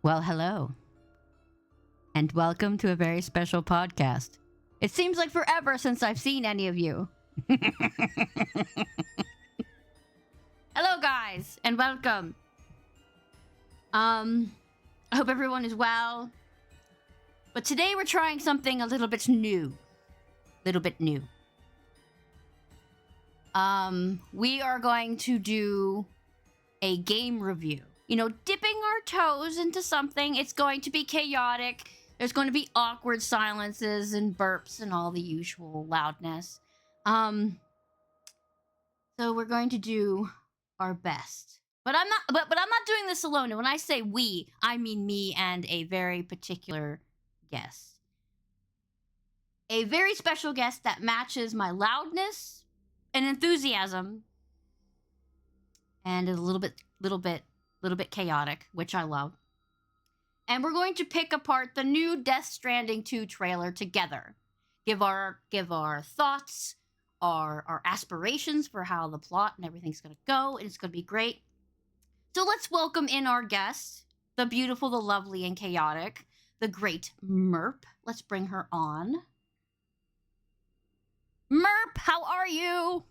Well, hello, and welcome to a very special podcast. It seems like forever since I've seen any of you. Hello, guys, and welcome. I hope everyone is well. But today we're trying something a little bit new. We are going to do a game review. You know, dipping our toes into something. It's going to be chaotic. There's going to be awkward silences and burps and all the usual loudness. So we're going to do our best. But I'm not doing this alone. And when I say we, I mean me and a very particular guest. A very special guest that matches my loudness and enthusiasm and a little bit chaotic, which I love. And we're going to pick apart the new Death Stranding 2 trailer together. Give our thoughts, our aspirations for how the plot and everything's going to go, and it's going to be great. So let's welcome in our guest, the beautiful, the lovely, and chaotic, the great Murp. Let's bring her on. Murp, how are you?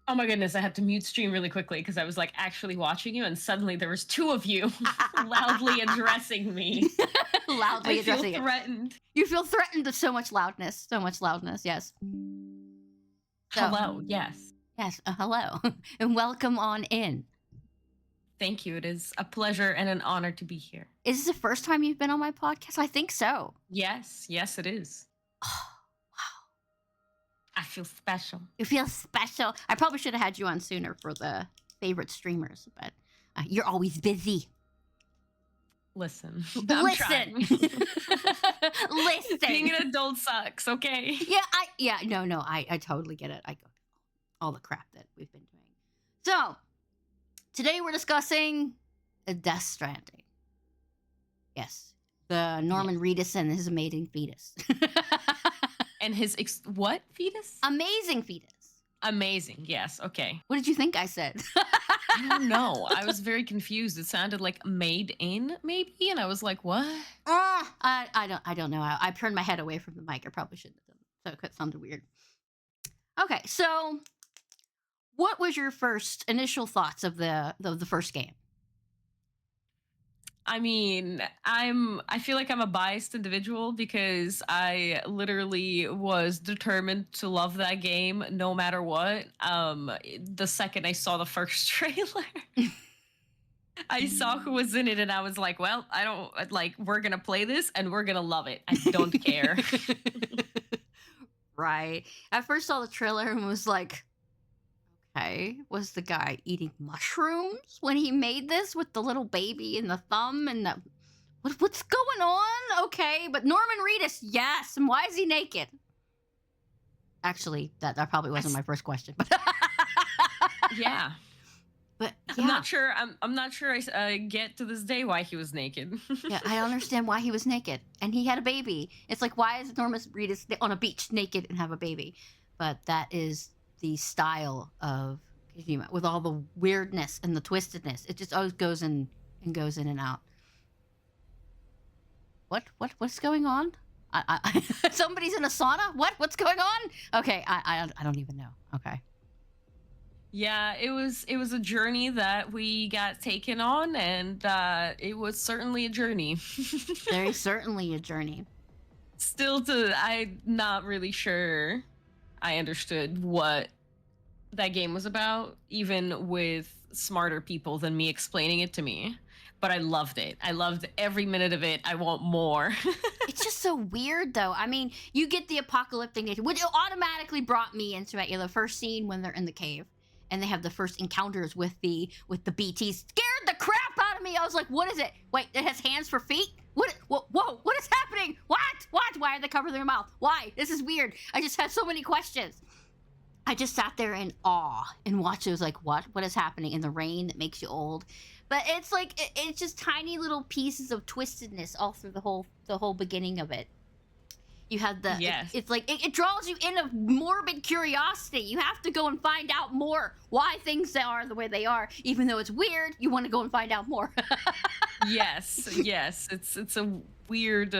Oh my goodness, I had to mute stream really quickly because I was like actually watching you and suddenly there was two of you loudly addressing me. Loudly addressing I feel threatened. You feel threatened with so much loudness, yes. So, hello, yes. Yes, hello. And welcome on in. Thank you. It is a pleasure and an honor to be here. Is this the first time you've been on my podcast? I think so. Yes, it is. Oh, I feel special. you feel special. I probably should have had you on sooner for the favorite streamers, but you're always busy. Listen. Listen. Listen. Being an adult sucks, okay? Yeah, no, I totally get it. I go all the crap that we've been doing. So, today we're discussing Death Stranding. Yes, the Norman Reedus and his amazing fetus. And his what fetus? Amazing fetus. Amazing, yes, okay. What did you think I said? I don't know. I was very confused. It sounded like made in, maybe, and I was like, what? I don't know. I turned my head away from the mic. I probably shouldn't have done it. So it sounded weird. Okay, so what was your first initial thoughts of the first game? I mean, I feel like I'm a biased individual because I literally was determined to love that game no matter what. The second I saw the first trailer, I saw who was in it and I was like, well, we're going to play this and we're going to love it. I don't care. Right. I first saw the trailer and was like, okay, was the guy eating mushrooms when he made this with the little baby and the thumb and the... What's going on? Okay, but Norman Reedus, yes. And why is he naked? Actually, that probably wasn't my first question. But yeah. But yeah. I'm not sure I get to this day why he was naked. Yeah, I understand why he was naked. And he had a baby. It's like, why is Norman Reedus on a beach naked and have a baby? But that is the style of Kojima, with all the weirdness and the twistedness. It just always goes in and out. What's going on? I somebody's in a sauna? What's going on? Okay, I don't even know. Okay. Yeah, it was a journey that we got taken on, and it was certainly a journey. Very certainly a journey. I'm not really sure I understood what that game was about, even with smarter people than me explaining it to me. But I loved it. I loved every minute of it. I want more. It's just so weird, though. I mean, you get the apocalyptic nature, which automatically brought me into it. You know, the first scene when they're in the cave and they have the first encounters with the BTs scared the crap out of me. I was like, what is it? Wait, it has hands for feet? Whoa, what is happening? What? Why are they covering their mouth? Why? This is weird. I just had so many questions. I just sat there in awe and watched. It was like, what is happening in the rain that makes you old? But it's like, it's just tiny little pieces of twistedness all through the whole beginning of it. You had Yes. it's like it draws you in a morbid curiosity. You have to go and find out more why things are the way they are, even though it's weird. You want to go and find out more. Yes, yes. It's a weird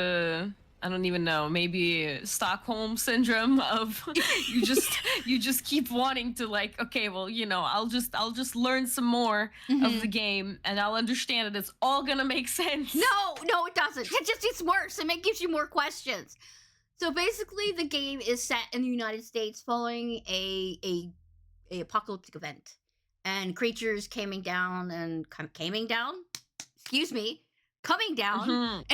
I don't even know, maybe Stockholm syndrome of you just keep wanting to like, okay, well, I'll just learn some more of the Hmm. game and I'll understand it. It's all gonna make sense. No, it doesn't. It just gets worse. It gives you more questions. So basically, the game is set in the United States following a apocalyptic event, and creatures coming down. Excuse me, coming down. Mhm.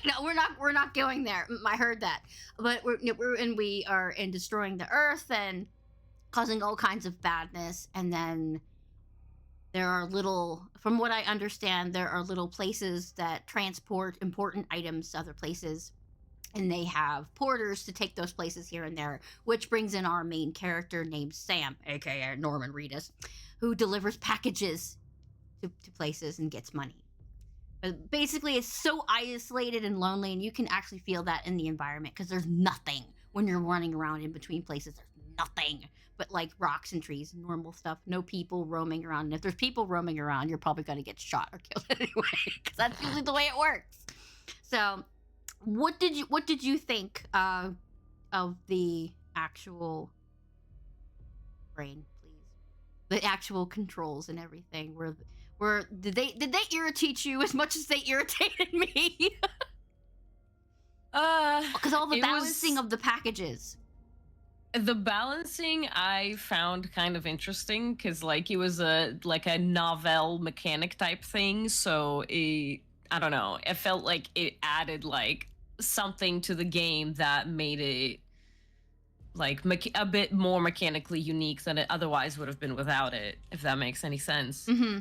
No, we're not going there. I heard that, but we are in destroying the earth and causing all kinds of badness, and then there are from what I understand, there are little places that transport important items to other places, and they have porters to take those places here and there, which brings in our main character named Sam, aka Norman Reedus, who delivers packages to places and gets money. But basically, it's so isolated and lonely, and you can actually feel that in the environment because there's nothing when you're running around in between places. There's nothing but like rocks and trees, normal stuff. No people roaming around. And if there's people roaming around, you're probably going to get shot or killed anyway, because that's usually the way it works. So, what did you think of the actual brain, please? The actual controls and everything. Were did they irritate you as much as they irritated me? Uh Because all the it balancing was of the packages. the balancing I found kind of interesting because like it was a novel mechanic type thing. So I don't know. It felt like it added like something to the game that made it like a bit more mechanically unique than it otherwise would have been without it, if that makes any sense. Mm-hmm.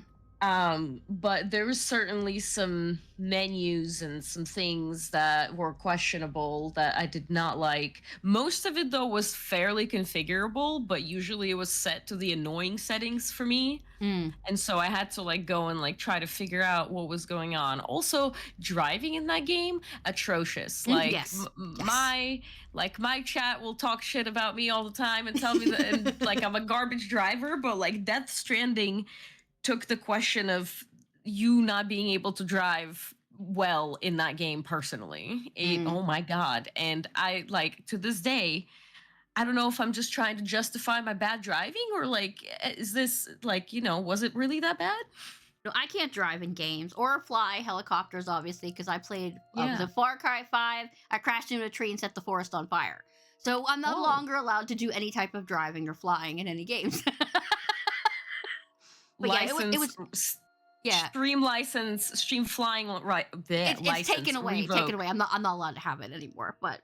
But there was certainly some menus and some things that were questionable that I did not like. Most of it though was fairly configurable, but usually it was set to the annoying settings for me. Mm. And so I had to like go and like try to figure out what was going on. Also, driving in that game atrocious. Like Yes. Yes. my chat will talk shit about me all the time and tell me that and, like I'm a garbage driver, but like Death Stranding took the question of you not being able to drive well in that game personally. Mm. Oh my god. And I like to this day I don't know if I'm just trying to justify my bad driving or like is this like, was it really that bad? No, I can't drive in games or fly helicopters, obviously, because I played the Yeah. Far Cry 5. I crashed into a tree and set the forest on fire. So I'm no Oh. longer allowed to do any type of driving or flying in any games. But yeah, it License was yeah. stream license, stream flying right It's license taken away. Taken revoked. away. I'm not allowed to have it anymore. But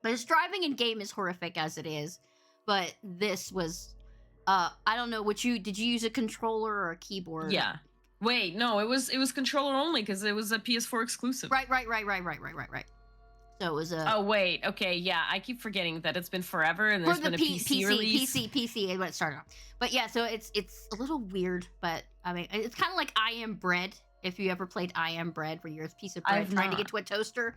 his driving in game is horrific as it is. But this was I don't know what you did you use a controller or a keyboard? Yeah. Wait, no, it was controller only because it was a PS4 exclusive. Right. So it was a Oh wait, okay, yeah, I keep forgetting that it's been forever and for there's the been a PC release. PC is when it started off. But yeah, so it's a little weird, but I mean it's kind of like I Am Bread. If you ever played I Am Bread, where you're a piece of bread I've trying to not. get to a toaster,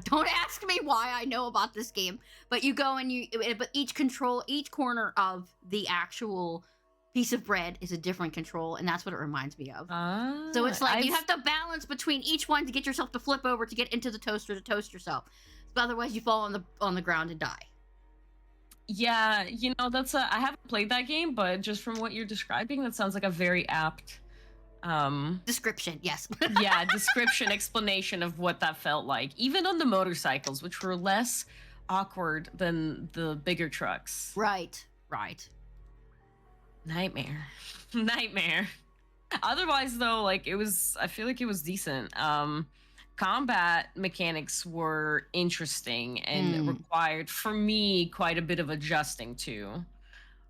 don't ask me why I know about this game. But you go and but each corner of the actual piece of bread is a different control, and that's what it reminds me of. So it's like you I've have to balance between each one to get yourself to flip over to get into the toaster to toast yourself. But otherwise, you fall on the ground and die. yeah, that's I haven't played that game, but just from what you're describing, that sounds like a very apt Description, yes. yeah, description explanation of what that felt like. Even on the motorcycles, which were less awkward than the bigger trucks. Right. Nightmare. Nightmare. Otherwise though, like I feel like it was decent. Combat mechanics were interesting and required for me quite a bit of adjusting to.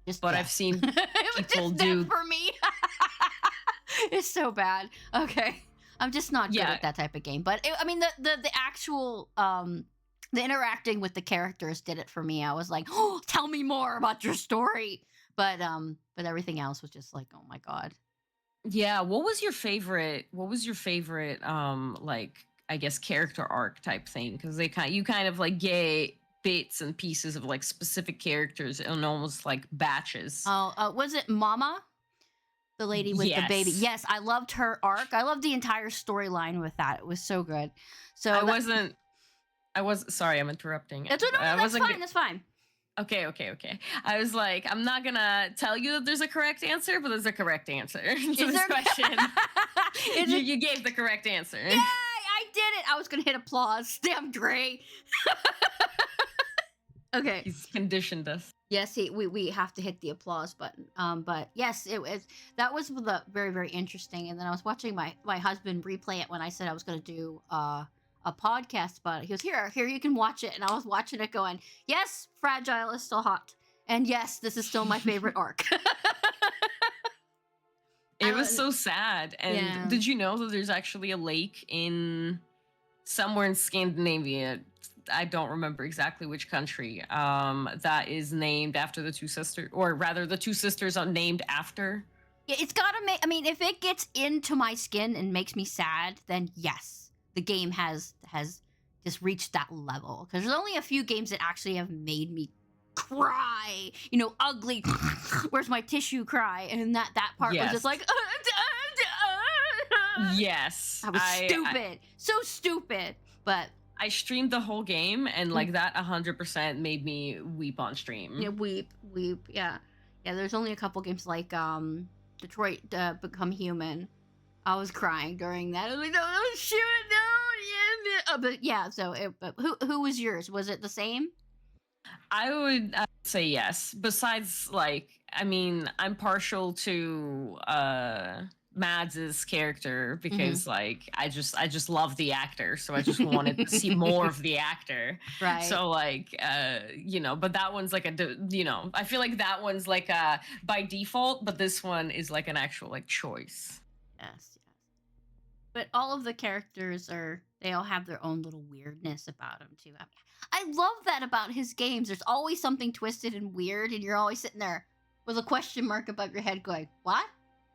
Just But death. I've seen It was people just do death for me. It's so bad. Okay, I'm just not good Yeah. at that type of game. But I mean, the actual the interacting with the characters did it for me. I was like, oh, tell me more about your story. But everything else was just like, oh my god. Yeah, what was your favorite like I guess character arc type thing? Because you kind of like bits and pieces of like specific characters in almost like batches. Oh, was it Mama? The lady with the baby. Yes. Yes, I loved her arc. I loved the entire storyline with that. It was so good. So I was sorry, I'm interrupting. That's no, I that's wasn't fine. That's fine. Okay. I was like, I'm not gonna tell you that there's a correct answer, but there's a correct answer to this question. You gave the correct answer. Yay! I did it. I was gonna hit applause. Damn Gray. Okay. He's conditioned us. Yes, we have to hit the applause button. But yes, that was very, very interesting. And then I was watching my husband replay it when I said I was gonna do a podcast about it. He goes, here you can watch it. And I was watching it going, yes, Fragile is still hot, and yes, this is still my favorite arc. It was so sad. And Yeah. did you know that there's actually a lake in somewhere in Scandinavia? I don't remember exactly which country. That is named after the two sisters, or rather, the two sisters are named after. Yeah, it's gotta make. I mean, if it gets into my skin and makes me sad, then yes, the game has just reached that level. Because there's only a few games that actually have made me cry. You know, ugly. Where's my tissue? Cry, and that part was just like. Yes, That was stupid. So stupid, but. I streamed the whole game, and like that 100% made me weep on stream. Yeah, weep. Yeah. There's only a couple games like Detroit Become Human. I was crying during that. I was like, no, shoot it, no, yeah. But yeah. So, who was yours? Was it the same? I would say yes. Besides, like, I mean, I'm partial to Mads's character because like I just love the actor, so I just wanted to see more of the actor. Right. So like you know, but that one's like I feel like that one's like by default, but this one is like an actual like choice. Yes. But all of the characters they all have their own little weirdness about them too. I love that about his games. There's always something twisted and weird, and you're always sitting there with a question mark above your head going, what?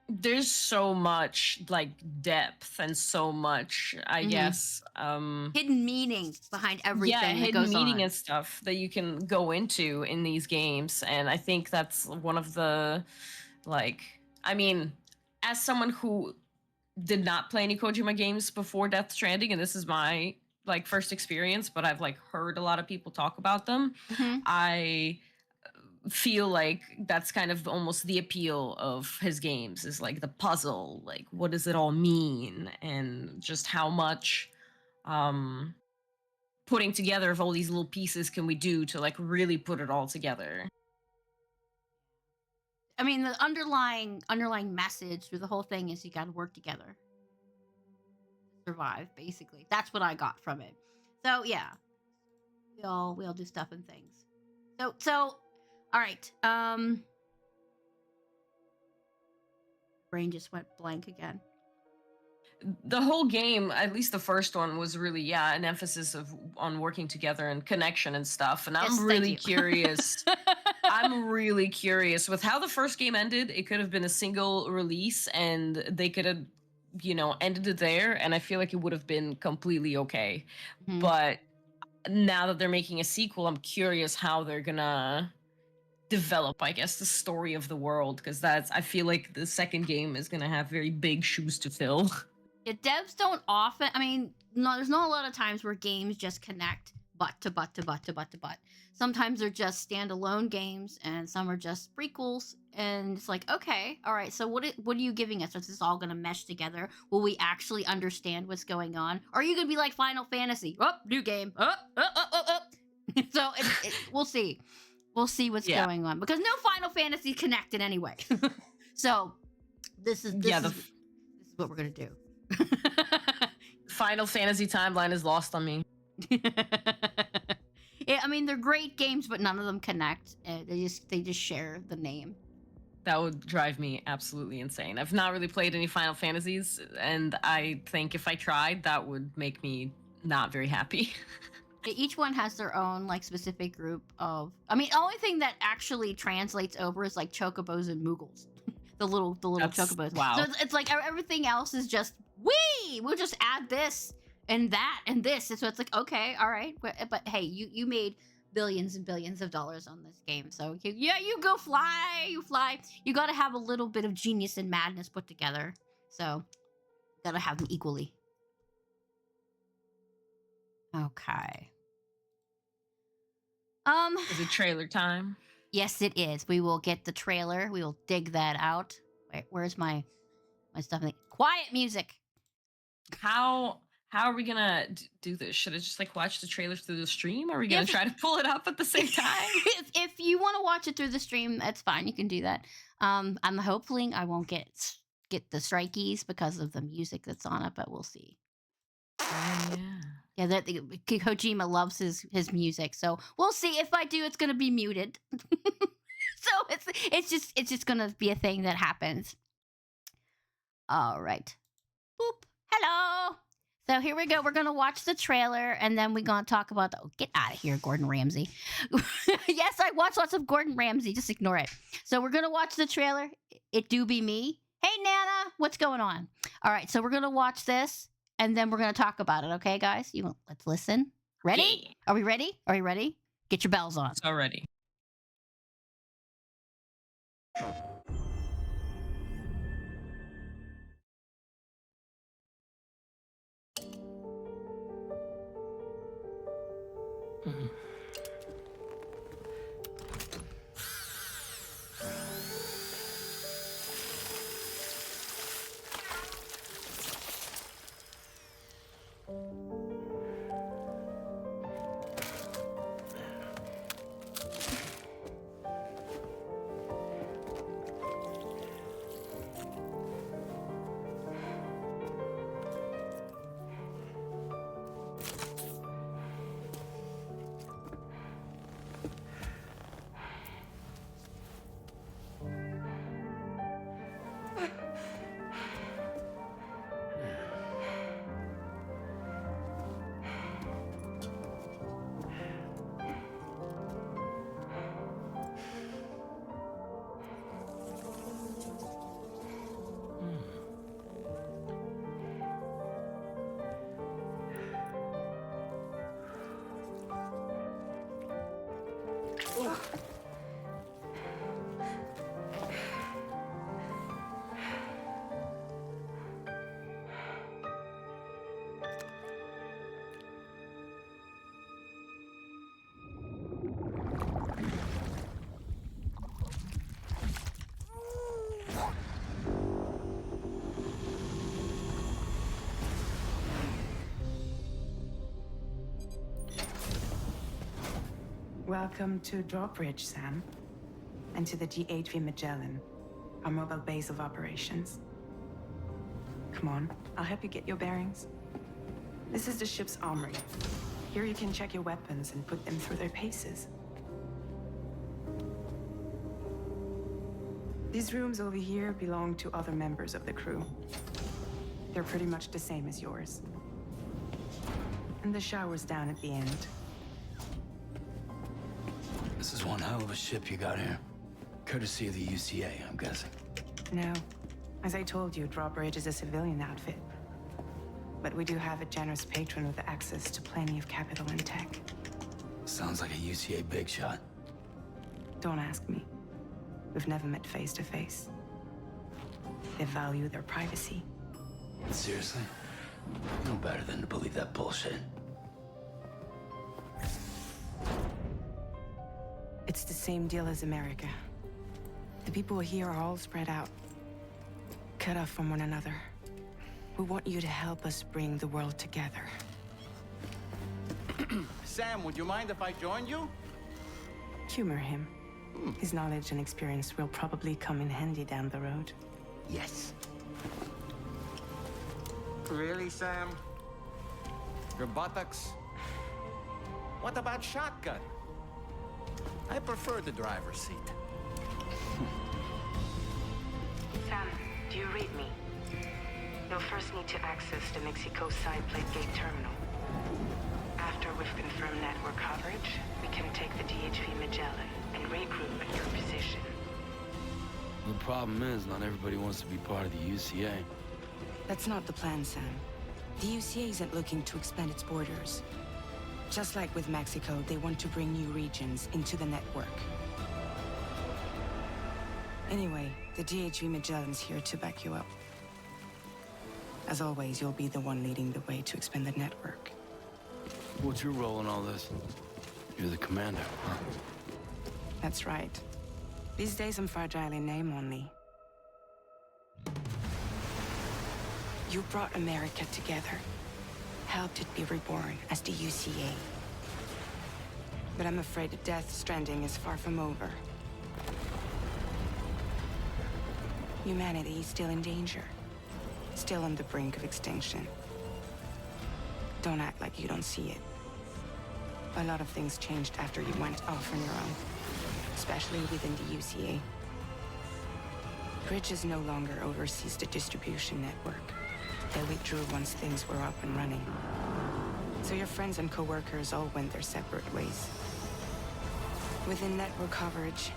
There's so much like depth and so much, I guess, hidden meaning behind everything. Yeah, that hidden goes meaning on. and stuff that you can go into in these games. And I think that's one of the, like, I mean, as someone who did not play any Kojima games before Death Stranding, and this is my like first experience, but I've like heard a lot of people talk about them. I feel like that's kind of almost the appeal of his games, is like the puzzle, like what does it all mean, and just how much putting together of all these little pieces can we do to like really put it all together. I mean, the underlying message through the whole thing is you got to work together to survive. Basically, that's what I got from it. So yeah, we all do stuff and things. So all right. Brain just went blank again. The whole game, at least the first one, was really an emphasis on working together and connection and stuff. And I'm really curious. I'm really curious with how the first game ended. It could have been a single release, and they could have, ended it there. And I feel like it would have been completely okay. But now that they're making a sequel, I'm curious how they're gonna develop, I guess, the story of the world, because I feel like the second game is gonna have very big shoes to fill. Yeah, devs don't often. I mean, no, there's not a lot of times where games just connect butt to butt to butt to butt to butt. Sometimes they're just standalone games, and some are just prequels. And it's like, okay, all right. So what are you giving us? Is this all gonna mesh together? Will we actually understand what's going on? Or are you gonna be like Final Fantasy? Oh, new game. So we'll see. We'll see what's going on, because no Final Fantasy connected anyway. So this is what we're gonna do. Final Fantasy timeline is lost on me. Yeah, I mean, they're great games, but none of them connect. They just share the name. That would drive me absolutely insane. I've not really played any Final Fantasies, and I think if I tried, that would make me not very happy. Each one has their own like specific group of. I mean, the only thing that actually translates over is like chocobos and moogles, the little chocobos. Wow. So it's like everything else is just we'll just add this and that and this, and so it's like, okay, all right, but hey, you made billions and billions of dollars on this game. So yeah, you go fly, you fly. You got to have a little bit of genius and madness put together. So got to have them equally. Okay. Is it trailer time? Yes, it is. We will get the trailer. We will dig that out. Wait, where's my stuff? Quiet music. How are we gonna do this? Should I just like watch the trailers through the stream? Are we gonna try to pull it up at the same time? if you want to watch it through the stream, that's fine. You can do that. I'm hopefully I won't get the strikeys because of the music that's on it, but we'll see. Yeah. Yeah, Kojima loves his music, so we'll see. If I do, it's gonna be muted. So it's just gonna be a thing that happens. All right. Boop. Hello. So here we go. We're gonna watch the trailer, and then we're gonna talk about get out of here, Gordon Ramsay. Yes, I watch lots of Gordon Ramsay. Just ignore it. So we're gonna watch the trailer. It do be me. Hey Nana, what's going on? All right, so we're gonna watch this, and then we're gonna talk about it. Okay, guys? Let's listen. Ready? Yeah. Are we ready? Are you ready? Get your bells on. It's already. Welcome to Drawbridge, Sam, and to the GHV Magellan, our mobile base of operations. Come on, I'll help you get your bearings. This is the ship's armory. Here you can check your weapons and put them through their paces. These rooms over here belong to other members of the crew. They're pretty much the same as yours. And the shower's down at the end. This is one hell of a ship you got here. Courtesy of the UCA, I'm guessing. No. As I told you, Drawbridge is a civilian outfit. But we do have a generous patron with access to plenty of capital and tech. Sounds like a UCA big shot. Don't ask me. We've never met face to face. They value their privacy. Seriously? You know better than to believe that bullshit. It's the same deal as America. The people here are all spread out, cut off from one another. We want you to help us bring the world together. Sam, would you mind if I joined you? Humor him. His knowledge and experience will probably come in handy down the road. Yes. Really, Sam? Your buttocks? What about shotgun? I prefer the driver's seat. Sam, do you read me? You'll first need to access the Mexico side plate gate terminal. After we've confirmed network coverage, we can take the DHV Magellan and regroup at your position. The problem is, not everybody wants to be part of the UCA. That's not the plan, Sam. The UCA isn't looking to expand its borders. Just like with Mexico, they want to bring new regions into the network. Anyway, the DHV Magellan's here to back you up. As always, you'll be the one leading the way to expand the network. What's your role in all this? You're the commander, huh? That's right. These days I'm fragile in name only. You brought America together, helped it be reborn as the UCA. But I'm afraid the Death Stranding is far from over. Humanity is still in danger, still on the brink of extinction. Don't act like you don't see it. A lot of things changed after you went off on your own, especially within the UCA. Bridges no longer oversees the distribution network. They withdrew once things were up and running. So your friends and co-workers all went their separate ways. Within network coverage,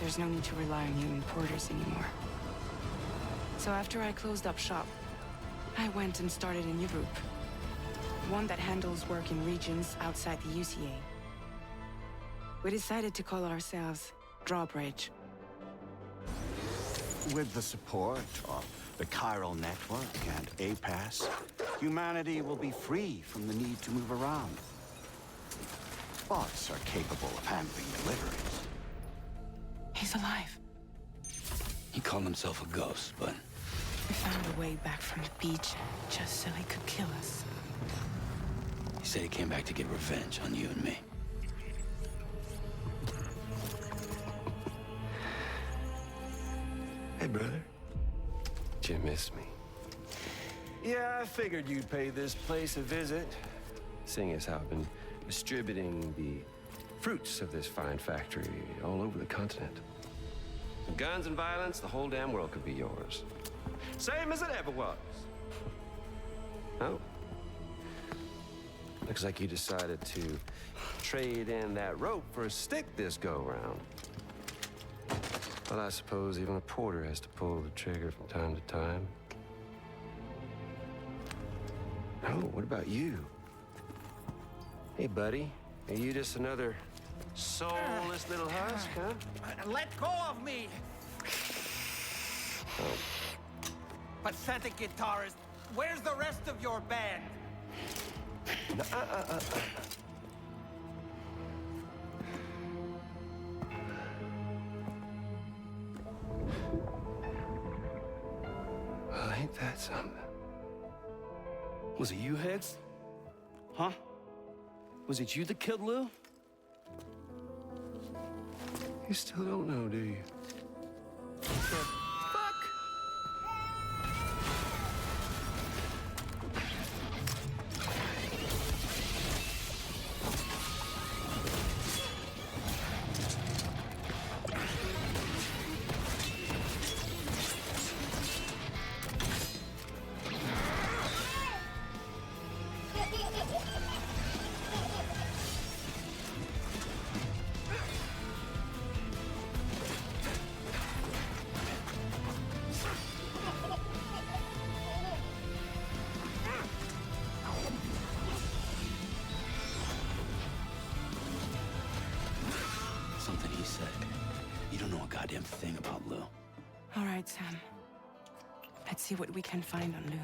there's no need to rely on human porters anymore. So after I closed up shop, I went and started a new group. One that handles work in regions outside the UCA. We decided to call ourselves Drawbridge. With the support of the Chiral Network and APAS, humanity will be free from the need to move around. Bots are capable of handling deliveries. He's alive. He called himself a ghost, but We found a way back from the beach just so he could kill us. he said he came back to get revenge on you and me. Hey, brother. Did you miss me? Yeah, I figured you'd pay this place a visit, seeing as how I've been distributing the fruits of this fine factory all over the continent. Some guns and violence, the whole damn world could be yours. Same as it ever was. Oh. Looks like you decided to trade in that rope for a stick this go-round. Well, I suppose even a porter has to pull the trigger from time to time. Oh, what about you? Hey, buddy. Are you just another soulless little husk, huh? Let go of me! Oh. Pathetic guitarist, where's the rest of your band? No, Well, ain't that something? Was it you, Heads? Huh? Was it you that killed Lou? You still don't know, do you? Something he said. You don't know a goddamn thing about Lou. All right, Sam. Let's see what we can find on Lou.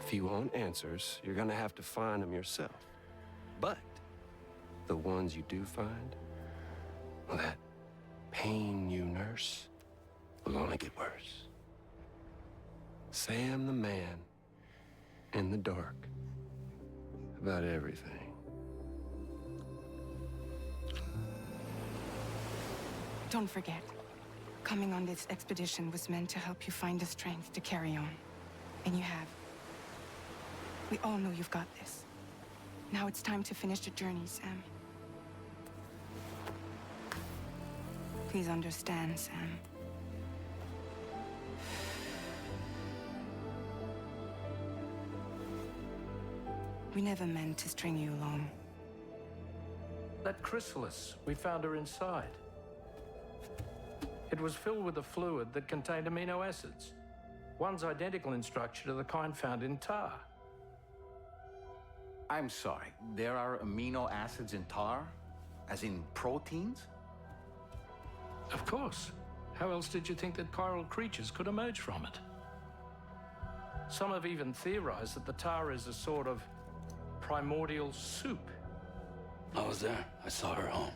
If you want answers, you're gonna have to find them yourself. But the ones you do find, well, that pain you nurse will only get worse. Sam the man in the dark about everything. Don't forget, coming on this expedition was meant to help you find the strength to carry on. And you have. We all know you've got this. Now it's time to finish the journey, Sam. Please understand, Sam. We never meant to string you along. That chrysalis, we found her inside. It was filled with a fluid that contained amino acids. One's identical in structure to the kind found in tar. I'm sorry. There are amino acids in tar? As in proteins? Of course. How else did you think that chiral creatures could emerge from it? Some have even theorized that the tar is a sort of primordial soup. I was there. I saw her home.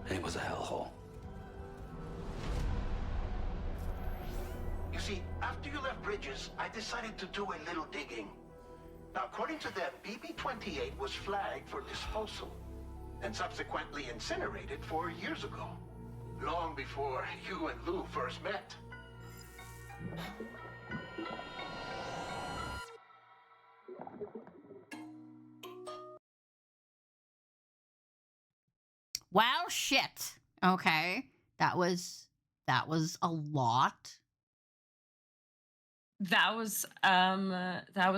And it was a hellhole. You see, after you left Bridges, I decided to do a little digging. Now, according to them, BB-28 was flagged for disposal and subsequently incinerated 4 years ago, long before you and Lou first met. Well, shit. Okay. That was a lot. That was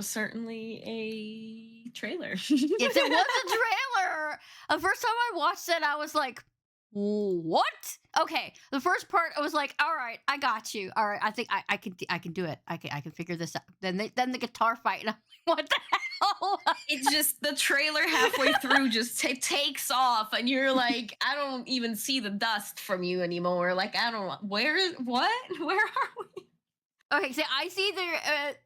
certainly a trailer. Yes, it was a trailer. The first time I watched it, I was like, what? Okay. The first part, I was like, all right, I got you. All right, I think I can do it. I can figure this out. Then the guitar fight, and I'm like, what the hell? It's just the trailer halfway through just takes off, and you're like, I don't even see the dust from you anymore. Like, I don't know where are we? Okay, so I see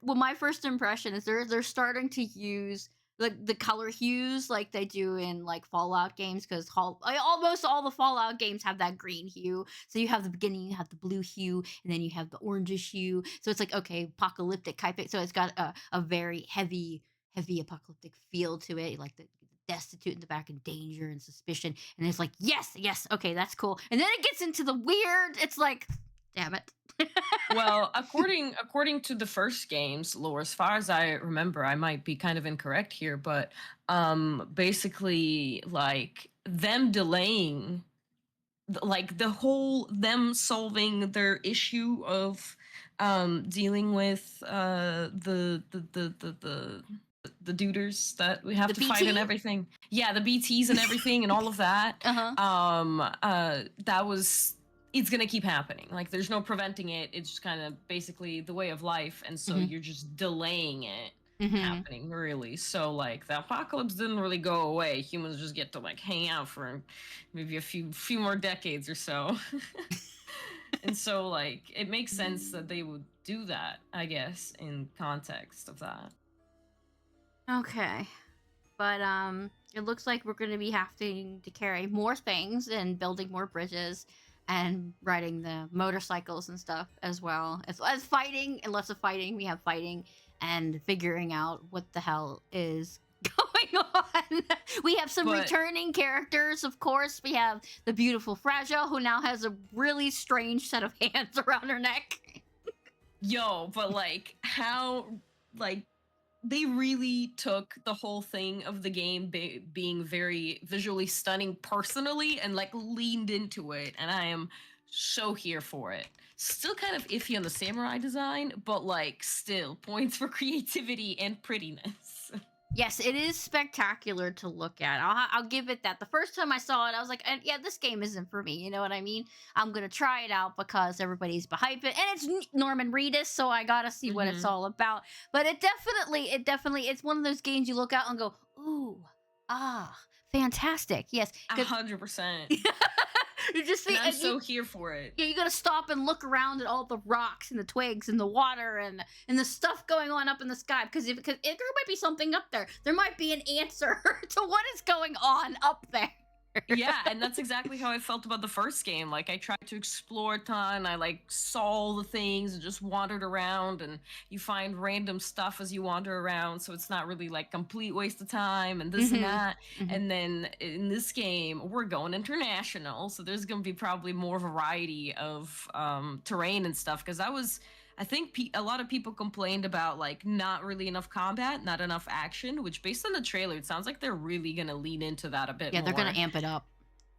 well, my first impression is they're starting to use the color hues like they do in like Fallout games, because almost all the Fallout games have that green hue. So you have the beginning, you have the blue hue, and then you have the orangish hue. So it's like, okay, apocalyptic type. So it's got a very heavy apocalyptic feel to it, like the destitute in the back and danger and suspicion. And it's like, yes, okay, that's cool. And then it gets into the weird. It's like, damn it. Well, according to the first game's lore, as far as I remember, I might be kind of incorrect here, but basically, like, them delaying, like, the whole them solving their issue of dealing with the duders that we have The to fight BT? and everything. Yeah, the BTs and everything and all of that. That was, it's gonna keep happening. Like, there's no preventing it. It's just kind of basically the way of life, and so you're just delaying it happening, really. So, like, the apocalypse didn't really go away. Humans just get to, like, hang out for maybe a few more decades or so. And so, like, it makes sense that they would do that, I guess, in context of that. Okay. But it looks like we're going to be having to carry more things and building more bridges and riding the motorcycles and stuff as well. As fighting, and lots of fighting, we have fighting and figuring out what the hell is going on. We have some returning characters, of course. We have the beautiful Fragile, who now has a really strange set of hands around her neck. Yo, but, like, how, like, they really took the whole thing of the game being very visually stunning personally and, like, leaned into it, and I am so here for it. Still kind of iffy on the samurai design, but, like, still points for creativity and prettiness. Yes, it is spectacular to look at. I'll give it that. The first time I saw it, I was like, yeah, this game isn't for me. You know what I mean? I'm going to try it out because everybody's behind it. And it's Norman Reedus, so I got to see what it's all about. But it definitely, it's one of those games you look out and go, ooh, fantastic. Yes. 100%. You just see, I'm so here for it. Yeah, you gotta stop and look around at all the rocks and the twigs and the water and the stuff going on up in the sky, because there might be something up there. There might be an answer to what is going on up there. Yeah, and that's exactly how I felt about the first game. Like, I tried to explore a ton. I, like, saw all the things and just wandered around, and you find random stuff as you wander around, so it's not really, like, complete waste of time and this and that. And then in this game, we're going international, so there's gonna be probably more variety of terrain and stuff, because I think a lot of people complained about, like, not really enough combat, not enough action, which, based on the trailer, it sounds like they're really going to lean into that a bit more. Yeah, they're going to amp it up.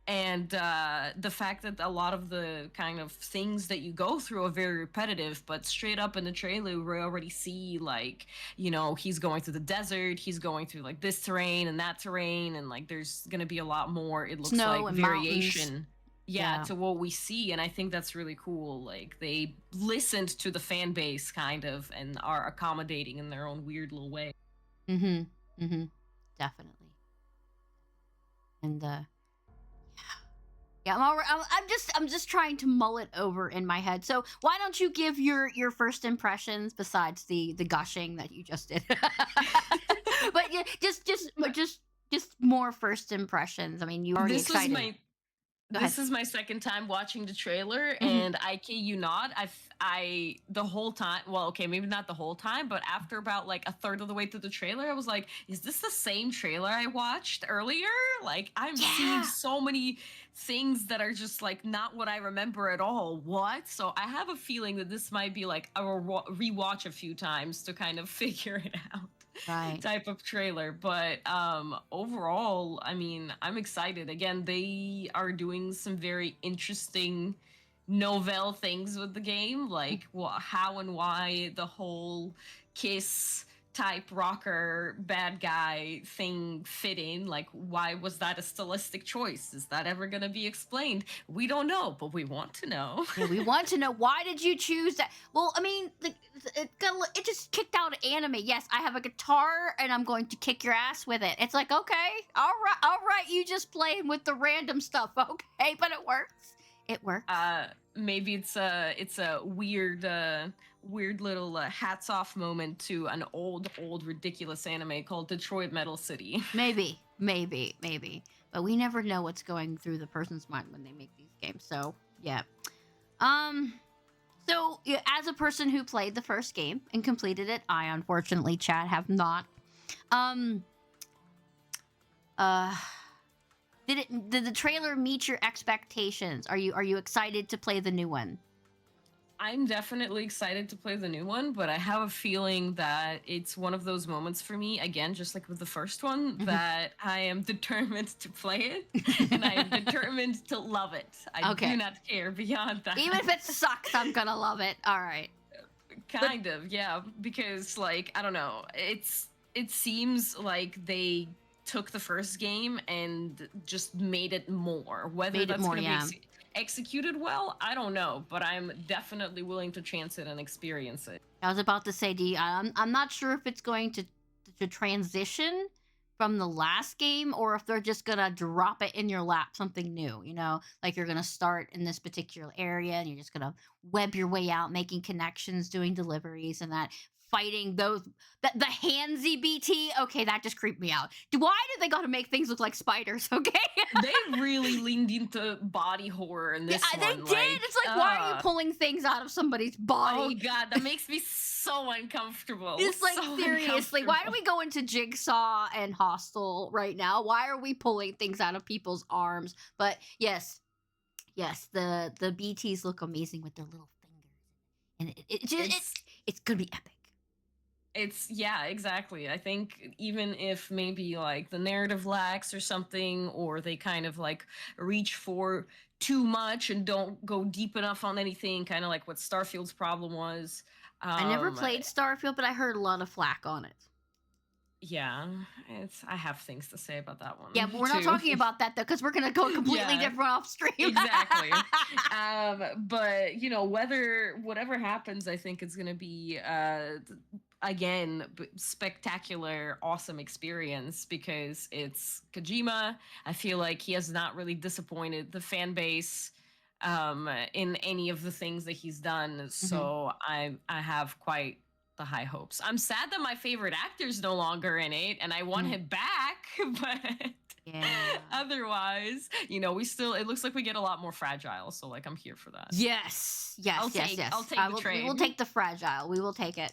And the fact that a lot of the kind of things that you go through are very repetitive, but straight up in the trailer, we already see, like, you know, he's going through the desert, he's going through, like, this terrain and that terrain, and, like, there's going to be a lot more, it looks Snow like, and variation. Mountains. Yeah, to what we see, and I think that's really cool. Like, they listened to the fan base, kind of, and are accommodating in their own weird little way. Mm-hmm. Definitely. And yeah, I'm all right. I'm just trying to mull it over in my head. So why don't you give your first impressions besides the gushing that you just did? But yeah, just more first impressions. I mean, you already This was excited. my Go ahead. This is my second time watching the trailer, Mhm. and I kid you not, I the whole time. Well, okay, maybe not the whole time, but after about like a third of the way through the trailer, I was like, "Is this the same trailer I watched earlier?" Like, I'm seeing Yeah. so many things that are just like not what I remember at all. What? So I have a feeling that this might be like a rewatch a few times to kind of figure it out. Right. Type of trailer, but overall, I mean, I'm excited. Again, they are doing some very interesting novel things with the game, like how and why the whole kiss type rocker bad guy thing fit in. Like, why was that a stylistic choice? Is that ever going to be explained? We don't know, but we want to know. Yeah, we want to know, why did you choose that? Well, I mean, it just kicked out anime. Yes, I have a guitar and I'm going to kick your ass with it. It's like, okay, all right, you just playing with the random stuff, okay, but it works. It works. Maybe it's a weird little hats off moment to an old ridiculous anime called Detroit Metal City. Maybe. But we never know what's going through the person's mind when they make these games. So, yeah. So, yeah, as a person who played the first game and completed it, I unfortunately, Chad, have not. Did the trailer meet your expectations? Are you excited to play the new one? I'm definitely excited to play the new one, but I have a feeling that it's one of those moments for me, again, just like with the first one, that I am determined to play it, and I am determined to love it. I do not care beyond that. Even if it sucks, I'm gonna love it. All right. Kind of, yeah, because, like, I don't know, it seems like they took the first game and just made it more. Whether that's going to be executed well, I don't know, but I'm definitely willing to chance it and experience it. I was about to say, I'm not sure if it's going to transition from the last game or if they're just gonna drop it in your lap, something new, you know, like you're gonna start in this particular area and you're just gonna web your way out, making connections, doing deliveries, and that fighting the handsy BT. Okay, that just creeped me out. Why do they gotta make things look like spiders? Okay. They really leaned into body horror in this one. They did. It's like, why are you pulling things out of somebody's body? Oh god, that makes me so uncomfortable. It's like, so seriously, why do we go into Jigsaw and Hostel right now? Why are we pulling things out of people's arms? But yes, the BTs look amazing with their little fingers, and it's gonna be epic. Yeah, exactly. I think even if maybe like the narrative lacks or something, or they kind of like reach for too much and don't go deep enough on anything, kind of like what Starfield's problem was. I never played Starfield, but I heard a lot of flack on it. Yeah, I have things to say about that one. Yeah, but we're not talking about that though, because we're gonna go completely different off stream. Exactly. But you know, whatever happens, I think it's gonna be again, spectacular, awesome experience because it's Kojima. I feel like he has not really disappointed the fan base in any of the things that he's done. So I have quite the high hopes. I'm sad that my favorite actor's no longer in it, and I want him back, but otherwise, you know, it looks like we get a lot more Fragile, so like I'm here for that. Yes. I'll take the trade. We will take the Fragile. We will take it.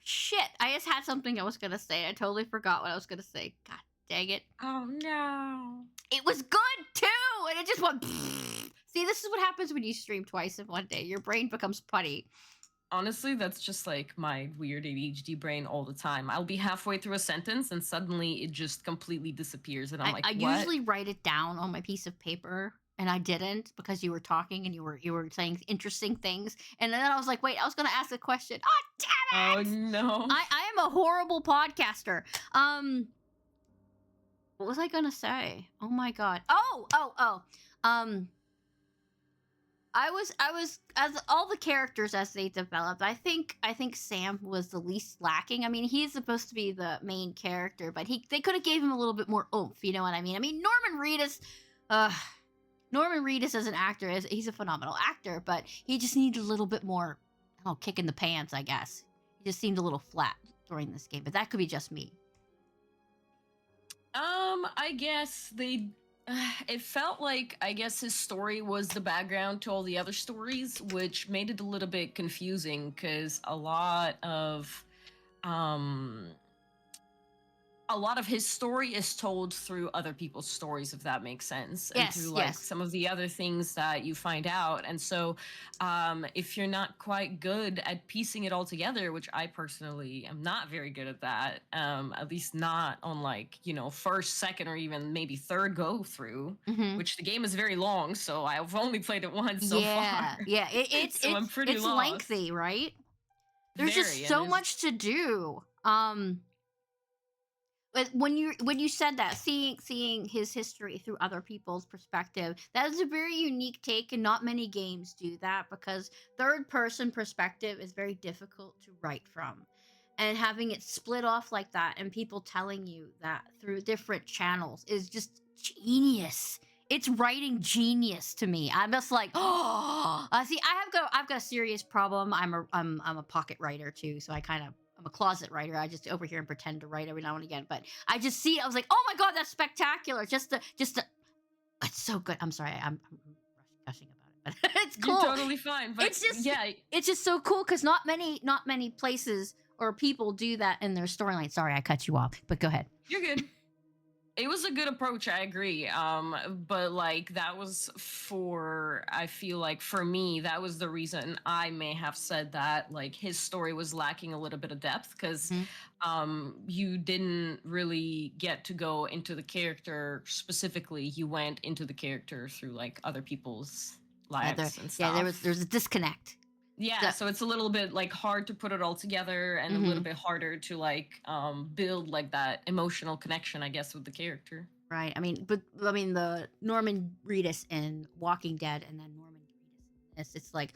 Shit, I just had something I was gonna say. I totally forgot what I was gonna say. God dang it. Oh no. It was good too, and it just went. See, this is what happens when you stream twice in one day. Your brain becomes putty. Honestly, that's just like my weird ADHD brain all the time. I'll be halfway through a sentence and suddenly it just completely disappears, and I'm like, what? I usually write it down on my piece of paper. And I didn't because you were talking and you were saying interesting things. And then I was like, wait, I was going to ask a question. Oh, damn it! Oh, no. I am a horrible podcaster. What was I going to say? Oh, my God. I was as all the characters as they developed. I think Sam was the least lacking. I mean, he's supposed to be the main character, but they could have gave him a little bit more oomph. You know what I mean? I mean, Norman Reedus as an actor he's a phenomenal actor, but he just needed a little bit more, kick in the pants, I guess. He just seemed a little flat during this game, but that could be just me. I guess it felt like, I guess his story was the background to all the other stories, which made it a little bit confusing because a lot of his story is told through other people's stories, if that makes sense. And Yes, through like yes. some of the other things that you find out. And so if you're not quite good at piecing it all together, which I personally am not very good at that, at least not on like, first, second, or even maybe third go through, which the game is very long. So I've only played it once so far. Yeah, I'm pretty it's lost. lengthy, right? There's Very, just and so there's- much to do. But when you said that, seeing his history through other people's perspective, that is a very unique take, and not many games do that because third person perspective is very difficult to write from, and having it split off like that and people telling you that through different channels is just genius. It's writing genius to me. I'm just like, see, I've got a serious problem. I'm a pocket writer too, so I'm a closet writer. I just over here and pretend to write every now and again. But I just see it. I was like, oh my god, that's spectacular. Just the it's so good. I'm sorry, I'm gushing about it, but it's cool. You're totally fine. But it's just so cool because not many places or people do that in their storyline. Sorry, I cut you off, but go ahead. You're good. It was a good approach, I agree. But like that was I feel like for me, that was the reason I may have said that like his story was lacking a little bit of depth because you didn't really get to go into the character specifically. You went into the character through like other people's lives and stuff. Yeah, there's a disconnect. Yeah, so it's a little bit like hard to put it all together and a little bit harder to like build like that emotional connection, I guess, with the character. Right. I mean, the Norman Reedus in Walking Dead and then Norman Reedus in this, it's like,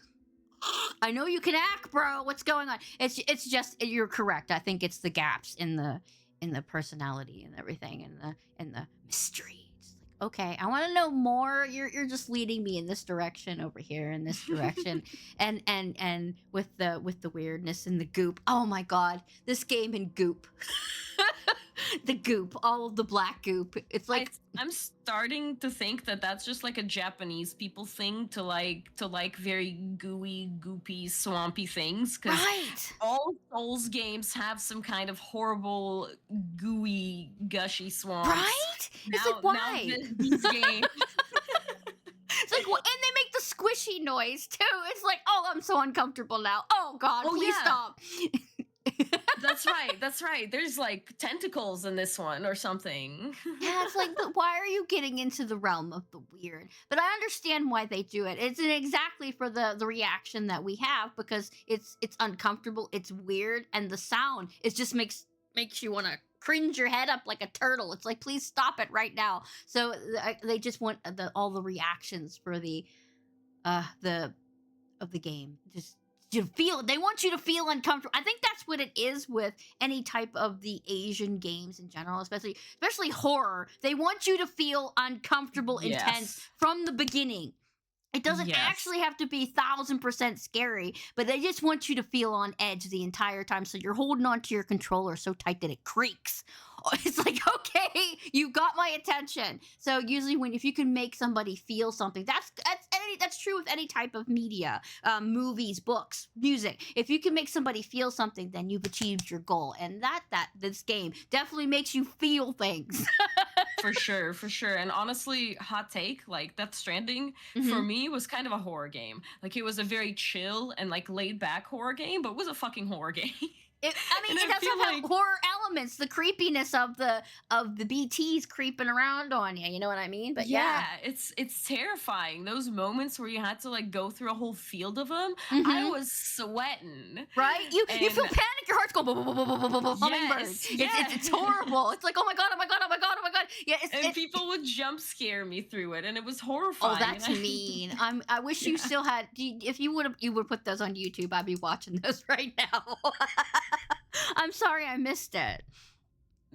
I know you can act, bro. What's going on? It's just you're correct. I think it's the gaps in the personality and everything and the mystery. Okay, I want to know more. You're just leading me in this direction over here, in this direction, and with the weirdness and the goop. Oh my god, this game in goop, the goop, all of the black goop. It's like I'm starting to think that that's just like a Japanese people thing to like very gooey, goopy, swampy things. Because all Souls games have some kind of horrible, gooey, gushy swamp. Right? It's like why? These games. It's like, and they make the squishy noise too. It's like, oh, I'm so uncomfortable now. Oh god, please stop. That's right. There's like tentacles in this one or something. Yeah, it's like, but why are you getting into the realm of the weird? But I understand why they do it. It's exactly for the reaction that we have because it's uncomfortable, it's weird, and the sound just makes you want to cringe your head up like a turtle. It's like, please stop it right now. So they just want all the reactions for the game. Just to feel, they want you to feel uncomfortable. I think that's what it is with any type of the Asian games in general, especially horror. They want you to feel uncomfortable, intense from the beginning. It doesn't actually have to be 1000% scary, but they just want you to feel on edge the entire time. So you're holding onto your controller so tight that it creaks. It's like, okay, you got my attention. So usually if you can make somebody feel something, that's true with any type of media, movies, books, music. If you can make somebody feel something, then you've achieved your goal. And this game definitely makes you feel things. For sure. And honestly, hot take, like Death Stranding for me was kind of a horror game. Like it was a very chill and like laid back horror game, but it was a fucking horror game. It does have horror elements, the creepiness of the BTs creeping around on you. You know what I mean? But yeah, it's terrifying. Those moments where you had to like go through a whole field of them, I was sweating. Right? You feel panic. Your heart's going hummingbirds. Yes. It's horrible. It's like, oh my god. Yeah, and people would jump scare me through it, and it was Oh, horrifying. that's mean. I wish you still had. If you would put those on YouTube, I'd be watching those right now. I'm sorry I missed it.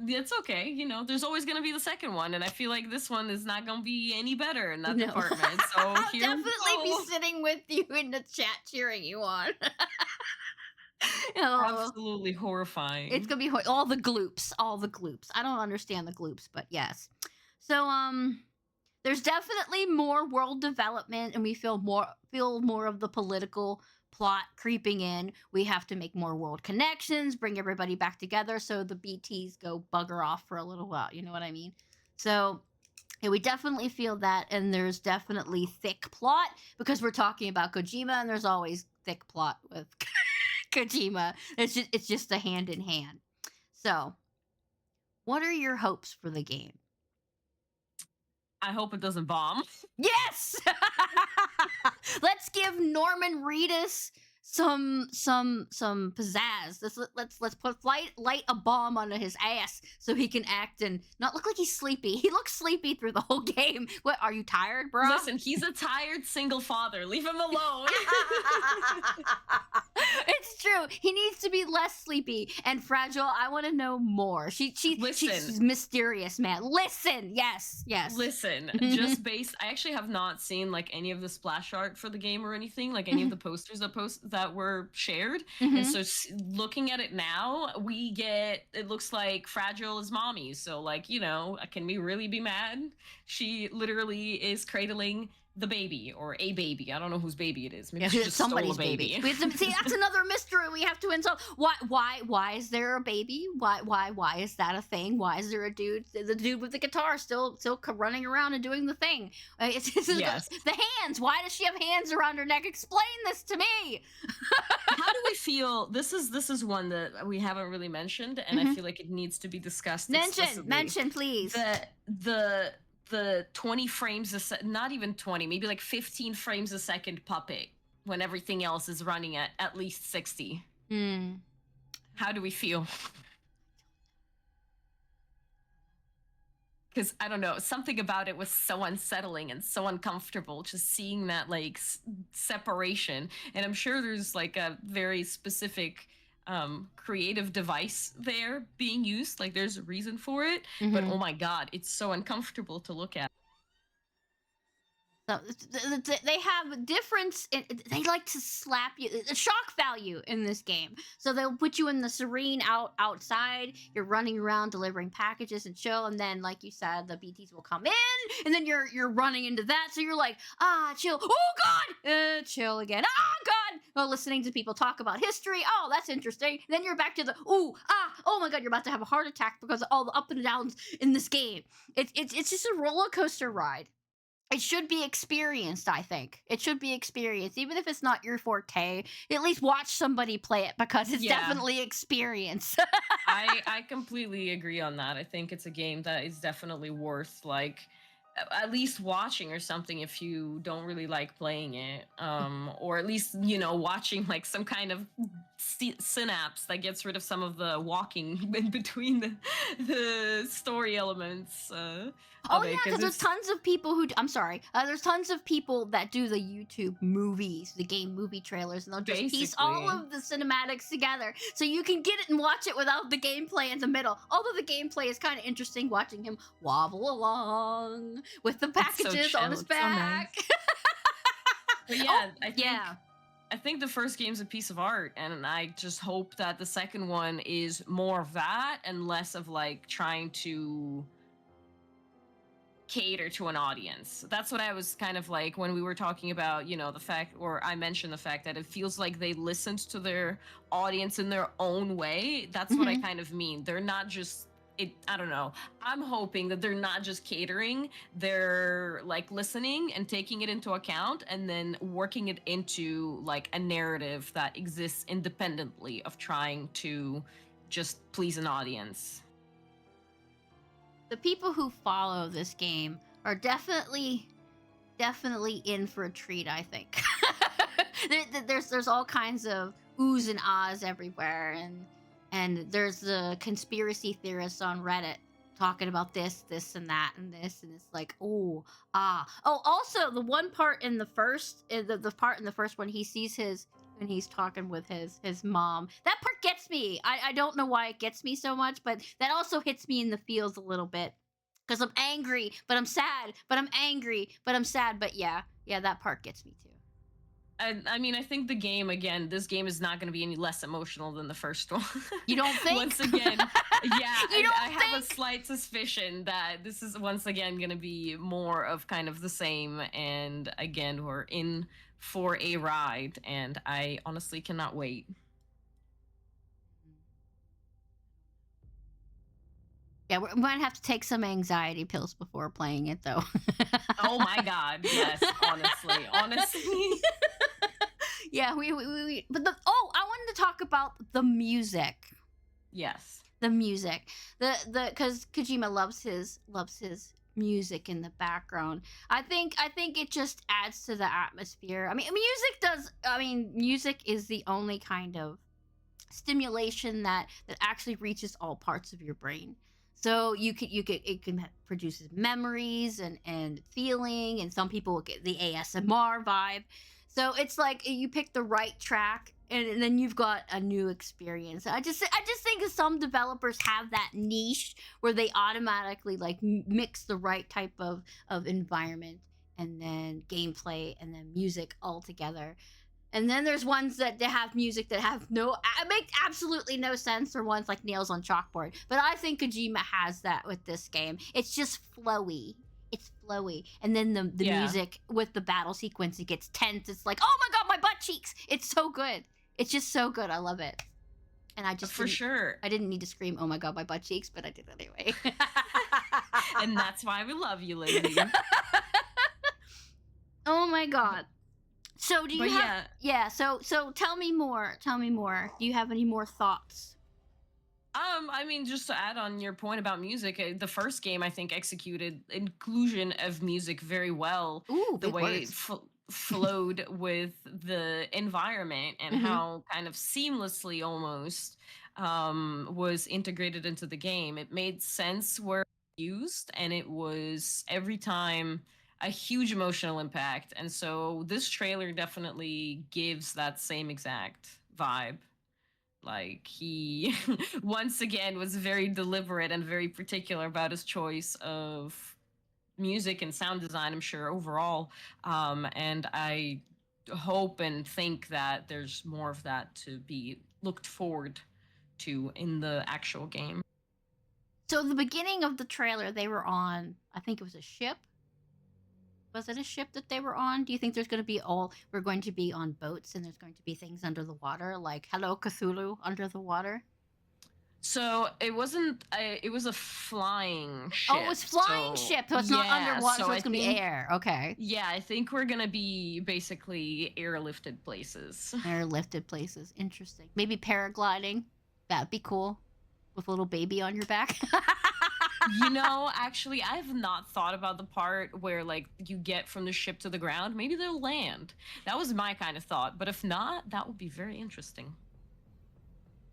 It's okay. You know, there's always going to be the second one, and I feel like this one is not going to be any better in that No. department. So I'll here definitely we go. be sitting with you in the chat cheering you on. Oh, Absolutely horrifying. it's gonna be all the gloops, all the gloops. I don't understand the gloops, but yes. So there's definitely more world development, and we feel more of the political plot creeping in. We have to make more world connections, bring everybody back together, so the BTs go bugger off for a little while. You know what I mean? So yeah, we definitely feel that, and there's definitely thick plot because we're talking about Kojima, and there's always thick plot with Kojima. It's just a hand in hand. So, what are your hopes for the game? I hope it doesn't bomb. Yes. Let's give Norman Reedus some pizzazz. Let's light a bomb under his ass so he can act and not look like he's sleepy. He looks sleepy through the whole game. What, are you tired, bro? Listen, he's a tired single father. Leave him alone. It's true. He needs to be less sleepy and fragile. I want to know more. She's mysterious, man. Listen, yes. Listen, just based. I actually have not seen like any of the splash art for the game or anything, like any of the posters that were shared. And so looking at it now, it looks like Fragile is mommy. So like, you know, can we really be mad? She literally is cradling the baby or a baby. I don't know whose baby it is. Maybe she just somebody's stole a baby. See, that's another mystery we have to unsolve. Why is there a baby? Why is that a thing? Why is there a dude? The dude with the guitar still running around and doing the thing. Yes. The hands. Why does she have hands around her neck? Explain this to me. How do we feel? This is one that we haven't really mentioned, and I feel like it needs to be discussed. Mention, please. The 20 frames a second, not even 20, maybe like 15 frames a second puppet when everything else is running at least 60. How do we feel? Because I don't know, something about it was so unsettling and so uncomfortable, just seeing that like separation. And I'm sure there's like a very specific creative device there being used, like there's a reason for it, but oh my god, it's so uncomfortable to look at. So they have difference. They like to slap you. Shock value in this game. So they'll put you in the serene outside. You're running around delivering packages and chill. And then, like you said, the BTs will come in, and then you're running into that. So you're like, chill. Oh god, chill again. Oh god. Well, listening to people talk about history. Oh, that's interesting. And then you're back to the oh my god, you're about to have a heart attack because of all the up and downs in this game. It's just a roller coaster ride. It should be experienced, I think. It should be experienced. Even if it's not your forte, at least watch somebody play it because it's definitely experience. I completely agree on that. I think it's a game that is definitely worth, like, at least watching or something if you don't really like playing it. Or at least, you know, watching, like, some kind of synapse that gets rid of some of the walking in between the story elements. Because there's tons of people who there's tons of people that do the YouTube movies, the game movie trailers, and they'll just piece all of the cinematics together so you can get it and watch it without the gameplay in the middle. Although the gameplay is kind of interesting, watching him wobble along with the packages on his back. So nice. But yeah, I think the first game's a piece of art, and I just hope that the second one is more of that and less of like trying to cater to an audience. That's what I was kind of like when we were talking about, you know, the fact, or I mentioned the fact that it feels like they listened to their audience in their own way. That's what I kind of mean. They're not just I don't know. I'm hoping that they're not just catering, they're like listening and taking it into account and then working it into like a narrative that exists independently of trying to just please an audience. The people who follow this game are definitely in for a treat, I think. There's all kinds of oohs and ahs everywhere, and there's the conspiracy theorists on Reddit talking about this, this, and that, and this, and it's like, oh, ah. Oh, also, the one part in the first, the part in the first one, he sees when he's talking with his mom. That part gets me. I don't know why it gets me so much, but that also hits me in the feels a little bit. Because I'm angry, but I'm sad, but I'm angry, but I'm sad. But yeah, that part gets me too. I mean, I think the game, again, this game is not going to be any less emotional than the first one. You don't think? Once again, yeah, I have a think? slight suspicion that this is once again going to be more of kind of the same. And again, we're in for a ride, and I honestly cannot wait. Yeah, we might have to take some anxiety pills before playing it, though. Oh my god, yes, honestly. Yeah, we but I wanted to talk about the music. Yes. The music. Because Kojima loves his music in the background. I think it just adds to the atmosphere. I mean, music is the only kind of stimulation that actually reaches all parts of your brain. So it can produces memories and feeling, and some people get the ASMR vibe. So it's like you pick the right track, and then you've got a new experience. I just think that some developers have that niche where they automatically like mix the right type of environment and then gameplay and then music all together. And then there's ones that they have music that make absolutely no sense, or ones like nails on chalkboard. But I think Kojima has that with this game. It's just flowy. It's flowy. And then the music with the battle sequence, it gets tense. It's like, oh my god, my butt cheeks. It's so good. It's just so good. I love it. And I just for sure. I didn't need to scream, oh my god, my butt cheeks, but I did anyway. And that's why we love you, Lindsay. Oh my god. So do you so tell me more. Do you have any more thoughts? I mean, just to add on your point about music, the first game I think executed inclusion of music very well. Ooh, the way it flowed with the environment and how kind of seamlessly almost was integrated into the game. It made sense where it was used, and it was every time a huge emotional impact. And so this trailer definitely gives that same exact vibe. Like, he once again was very deliberate and very particular about his choice of music and sound design, I'm sure, overall. And I hope and think that there's more of that to be looked forward to in the actual game. So the beginning of the trailer, they were on, I think it was a ship. Was it a ship that they were on? Do you think we're going to be on boats, and there's going to be things under the water, like Hello Cthulhu under the water? So it wasn't, it was a flying ship. Oh, it was flying ship, so it's not underwater, so it's going to be air. Okay. Yeah, I think we're going to be basically airlifted places. Airlifted places. Interesting. Maybe paragliding. That'd be cool. With a little baby on your back. You know, actually, I have not thought about the part where, like, you get from the ship to the ground. Maybe they'll land. That was my kind of thought. But if not, that would be very interesting.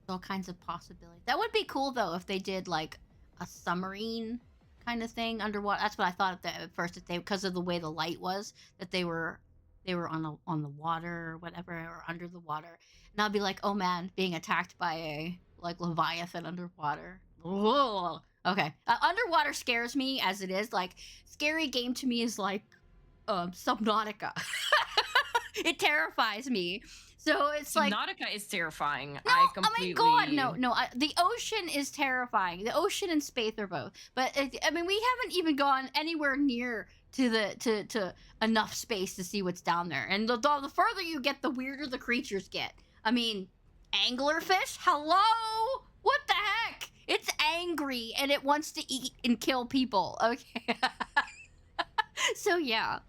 All kinds of possibilities. That would be cool, though, if they did, like, a submarine kind of thing underwater. That's what I thought at first, that because of the way the light was, that they were on the water or whatever, or under the water. And I'd be like, oh man, being attacked by a, like, Leviathan underwater. Ugh. Okay. Underwater scares me as it is. Like, scary game to me is like Subnautica. It terrifies me. So it's like Subnautica is terrifying. No, I completely. Oh my god, no. The ocean is terrifying. The ocean and space are both. But I mean, we haven't even gone anywhere near to enough space to see what's down there. And the further you get, the weirder the creatures get. I mean, anglerfish? Hello? What the heck? It's angry and it wants to eat and kill people. Okay. So yeah.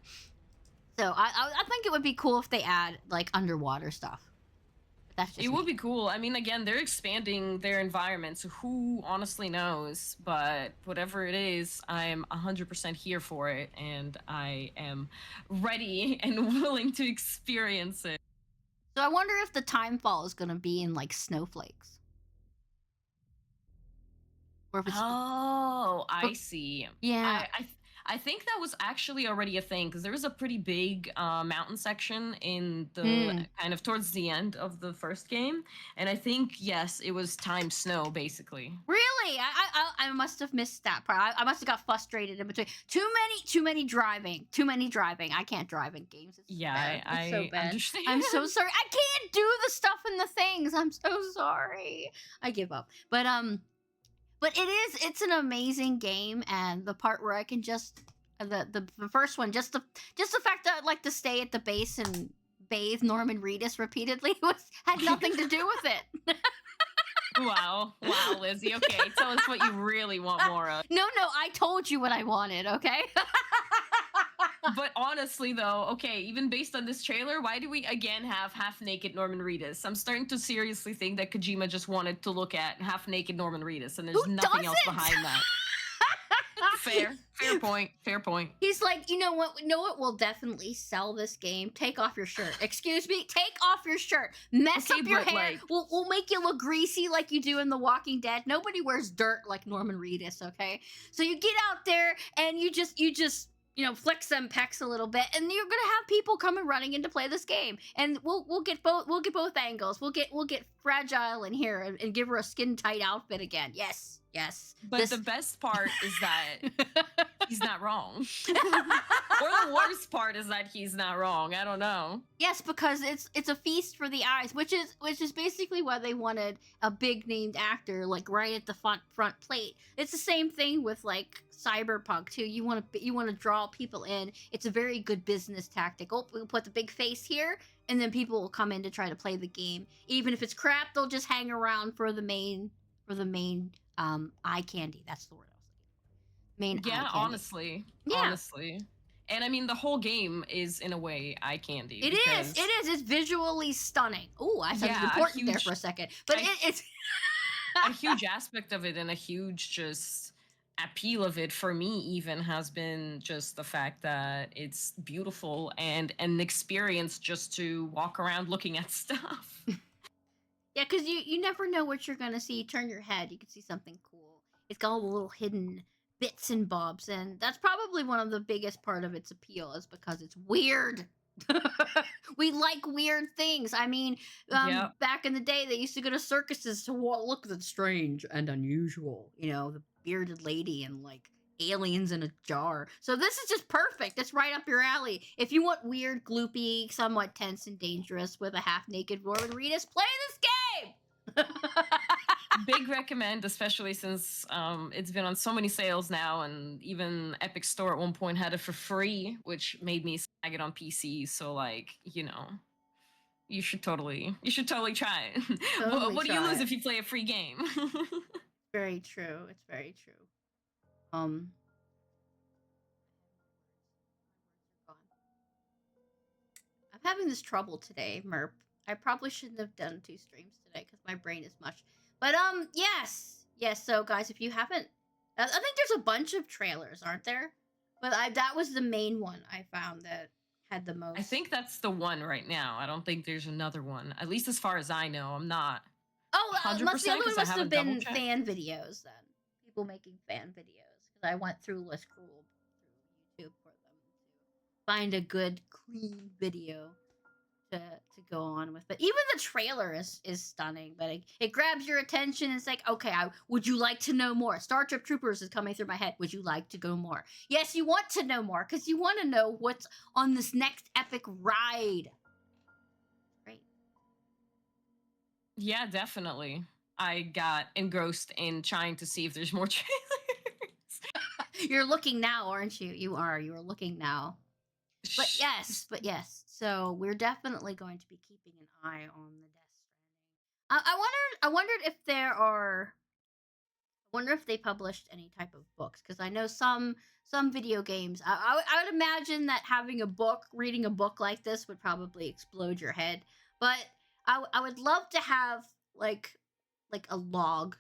So I think it would be cool if they add like underwater stuff. But that's just it would be cool. I mean, again, they're expanding their environment, so who honestly knows? But whatever it is, I'm 100% here for it, and I am ready and willing to experience it. So I wonder if the timefall is going to be in like snowflakes. Or if it's Oh, I see. Yeah. I think that was actually already a thing because there was a pretty big mountain section in the Mm. kind of towards the end of the first game, and I think yes, it was timed snow basically. Really? I must have missed that part. I must have got frustrated in between. Too many driving. Too many driving. I can't drive in games. It's Yeah, bad. It's so I bad. understand. I'm so sorry. I can't do the stuff in the things. I'm so sorry. I give up. But it's an amazing game, and the part where I can just the first one, just the fact that I'd like to stay at the base and bathe Norman Reedus repeatedly had nothing to do with it. Wow, Lizzie. Okay, tell us what you really want more of. No, I told you what I wanted, okay? But honestly, though, okay, even based on this trailer, why do we again have half-naked Norman Reedus? I'm starting to seriously think that Kojima just wanted to look at half-naked Norman Reedus, and there's Who nothing else doesn't? behind that. Fair point. He's like, you know what will definitely sell this game? Take off your shirt. Excuse me? Take off your shirt. Mess Okay, up your but, hair. like- We'll make you look greasy like you do in The Walking Dead. Nobody wears dirt like Norman Reedus, okay? So you get out there and you just flex them pecs a little bit, and you're gonna have people coming running in to play this game. And we'll get both angles. We'll get Fragile in here and give her a skin tight outfit again. Yes. But the best part is that he's not wrong. Or the worst part is that he's not wrong. I don't know. Yes, because it's a feast for the eyes, which is basically why they wanted a big named actor like right at the front plate. It's the same thing with like Cyberpunk too. You want to draw people in. It's a very good business tactic. Oh, we'll put the big face here, and then people will come in to try to play the game. Even if it's crap, they'll just hang around for the main eye candy. That's the word I was looking for. Main eye candy. Honestly. And I mean, the whole game is in a way eye candy. It is. It's visually stunning. Oh, I sounded important there for a second, but it's a huge aspect of it, and a huge just appeal of it for me even has been just the fact that it's beautiful and an experience just to walk around looking at stuff. Yeah, because you never know what you're gonna see. Turn your head, you can see something cool. It's got all the little hidden bits and bobs, and that's probably one of the biggest part of its appeal is because it's weird. We like weird things. I mean, back in the day, they used to go to circuses to look at the strange and unusual. You know, the bearded lady and like aliens in a jar. So this is just perfect. It's right up your alley. If you want weird, gloopy, somewhat tense and dangerous with a half-naked Norman Reedus, play this game. Big recommend, especially since it's been on so many sales now, and even Epic Store at one point had it for free, which made me snag it on PC. So like, you should totally try it. Totally what do you try lose it. if you play a free game? Very true. It's very true. I'm having this trouble today, Merp. I probably shouldn't have done 2 streams today because my brain is mush. But yes. So guys, if you haven't, I think there's a bunch of trailers, aren't there? But that was the main one I found that had the most. I think that's the one right now. I don't think there's another one. At least as far as I know, I'm not. Oh, 100% the other one 'cause I must have haven't been double-checked. fan videos then. People making fan videos. Because I went through List Cruel through YouTube for them to find a good, clean video to go on with. But even the trailer is stunning. But it grabs your attention. And it's like, okay, would you like to know more? Star Trek Troopers is coming through my head. Would you like to go more? Yes, you want to know more because you want to know what's on this next epic ride. Great. Yeah, definitely. I got engrossed in trying to see if there's more trailers. You're looking now, aren't you? You are looking now. But yes. So we're definitely going to be keeping an eye on the Death Stranding. I wondered if I wonder if they published any type of books, because I know some video games. I would imagine that reading a book like this would probably explode your head. But I would love to have like a log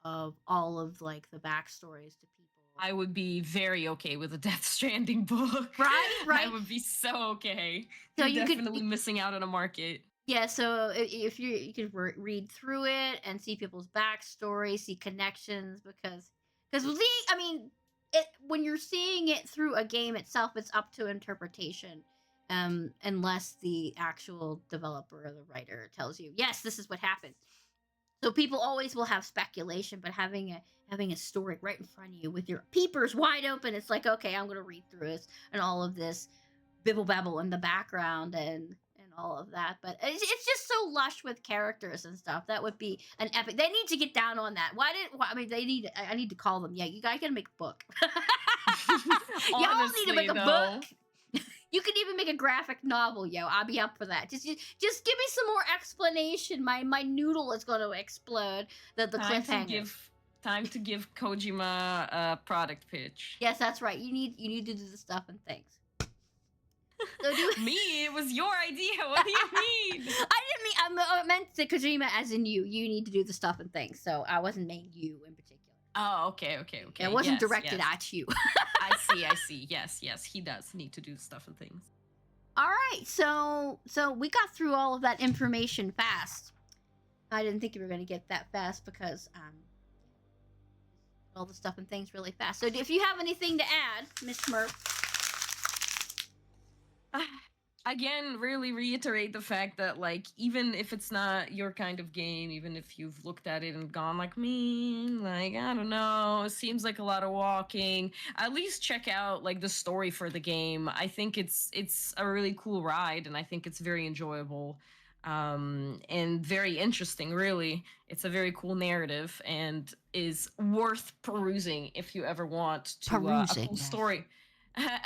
of all of like the backstories to people. I would be very okay with a Death Stranding book. Right. I would be so okay. So You're you definitely missing out on a market. Yeah, so if you could read through it and see people's backstory, see connections, because Because I mean, when you're seeing it through a game itself, it's up to interpretation. Unless the actual developer or the writer tells you, yes, this is what happened. So people always will have speculation, but having a story right in front of you with your peepers wide open, it's like, okay, I'm gonna read through this and all of this bibble babble in the background and all of that. But it's just so lush with characters and stuff. That would be an epic. They need to get down on that. I mean, I need to call them. Yeah, you guys gotta make a book. Y'all need to make a book. You could even make a graphic novel, yo. I'll be up for that. Just give me some more explanation. My noodle is going to explode. The cliffhanger. Time to give Kojima a product pitch. Yes, that's right. You need to do the stuff and things. So Me? It was your idea. What do you mean? I meant the Kojima as in you. You need to do the stuff and things. So I wasn't saying you in particular. Oh, okay. It wasn't directed at you. I see. Yes, he does need to do stuff and things. All right, so we got through all of that information fast. I didn't think you were going to get that fast because all the stuff and things really fast. So if you have anything to add, Miss Murph. Again, really reiterate the fact that, like, even if it's not your kind of game, even if you've looked at it and gone like, like, I don't know, it seems like a lot of walking, at least check out, like, the story for the game. I think it's a really cool ride, and I think it's very enjoyable and very interesting, really. It's a very cool narrative and is worth perusing if you ever want to a cool story.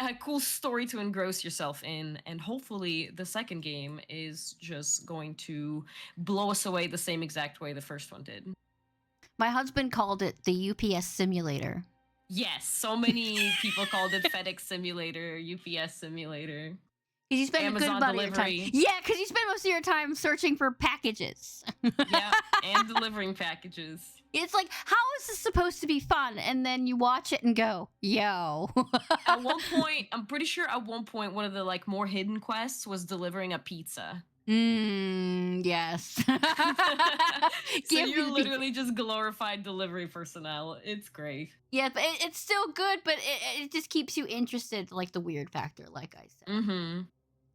A cool story to engross yourself in, and hopefully the second game is just going to blow us away the same exact way the first one did. My husband called it the UPS simulator. Yes, so many people called it FedEx simulator, UPS simulator. Because you spend Amazon a good amount of your time. Yeah, because you spend most of your time searching for packages. Yeah, and delivering packages. It's like, how is this supposed to be fun? And then you watch it and go, yo. At one point, I'm pretty sure at one point, one of the like more hidden quests was delivering a pizza. Yes. So you're literally just glorified delivery personnel. It's great. Yeah, but it's still good, but it just keeps you interested, like the weird factor, like I said. Mm-hmm.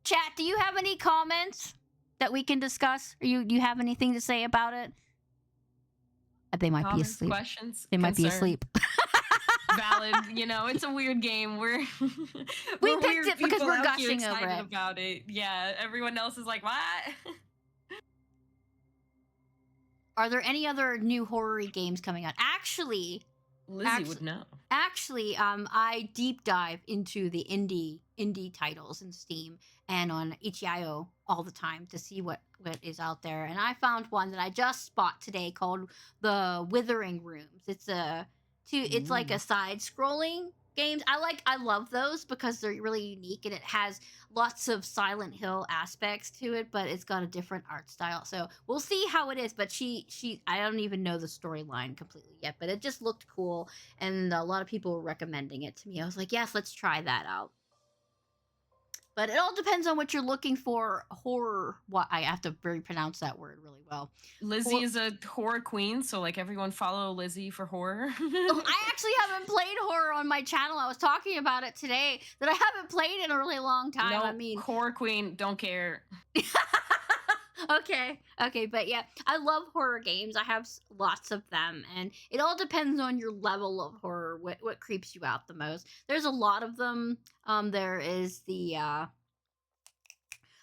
Chat, do you have any comments that we can discuss? Or you have anything to say about it? They might be asleep. Questions? They might be asleep. Valid. You know, it's a weird game. We picked it because we're gushing over it. About it. Yeah, everyone else is like, what? Are there any other new horror-y games coming out? Actually, Lizzie would know. Actually, I deep dive into the indie titles in Steam and on itch.io all the time to see what is out there. And I found one that I just bought today called The Withering Rooms. It's like a side-scrolling game. I love those because they're really unique and it has lots of Silent Hill aspects to it, but it's got a different art style. So we'll see how it is. But I don't even know the storyline completely yet, but it just looked cool, and a lot of people were recommending it to me. I was like, yes, let's try that out. But it all depends on what you're looking for. Horror. I have to pronounce that word really well. Lizzie is a horror queen, so like everyone follow Lizzie for horror. I actually haven't played horror on my channel. I was talking about it today that I haven't played in a really long time. No, I mean, horror queen, don't care. Okay, but yeah, I love horror games. I have lots of them, and it all depends on your level of horror, what creeps you out the most. There's a lot of them. There is the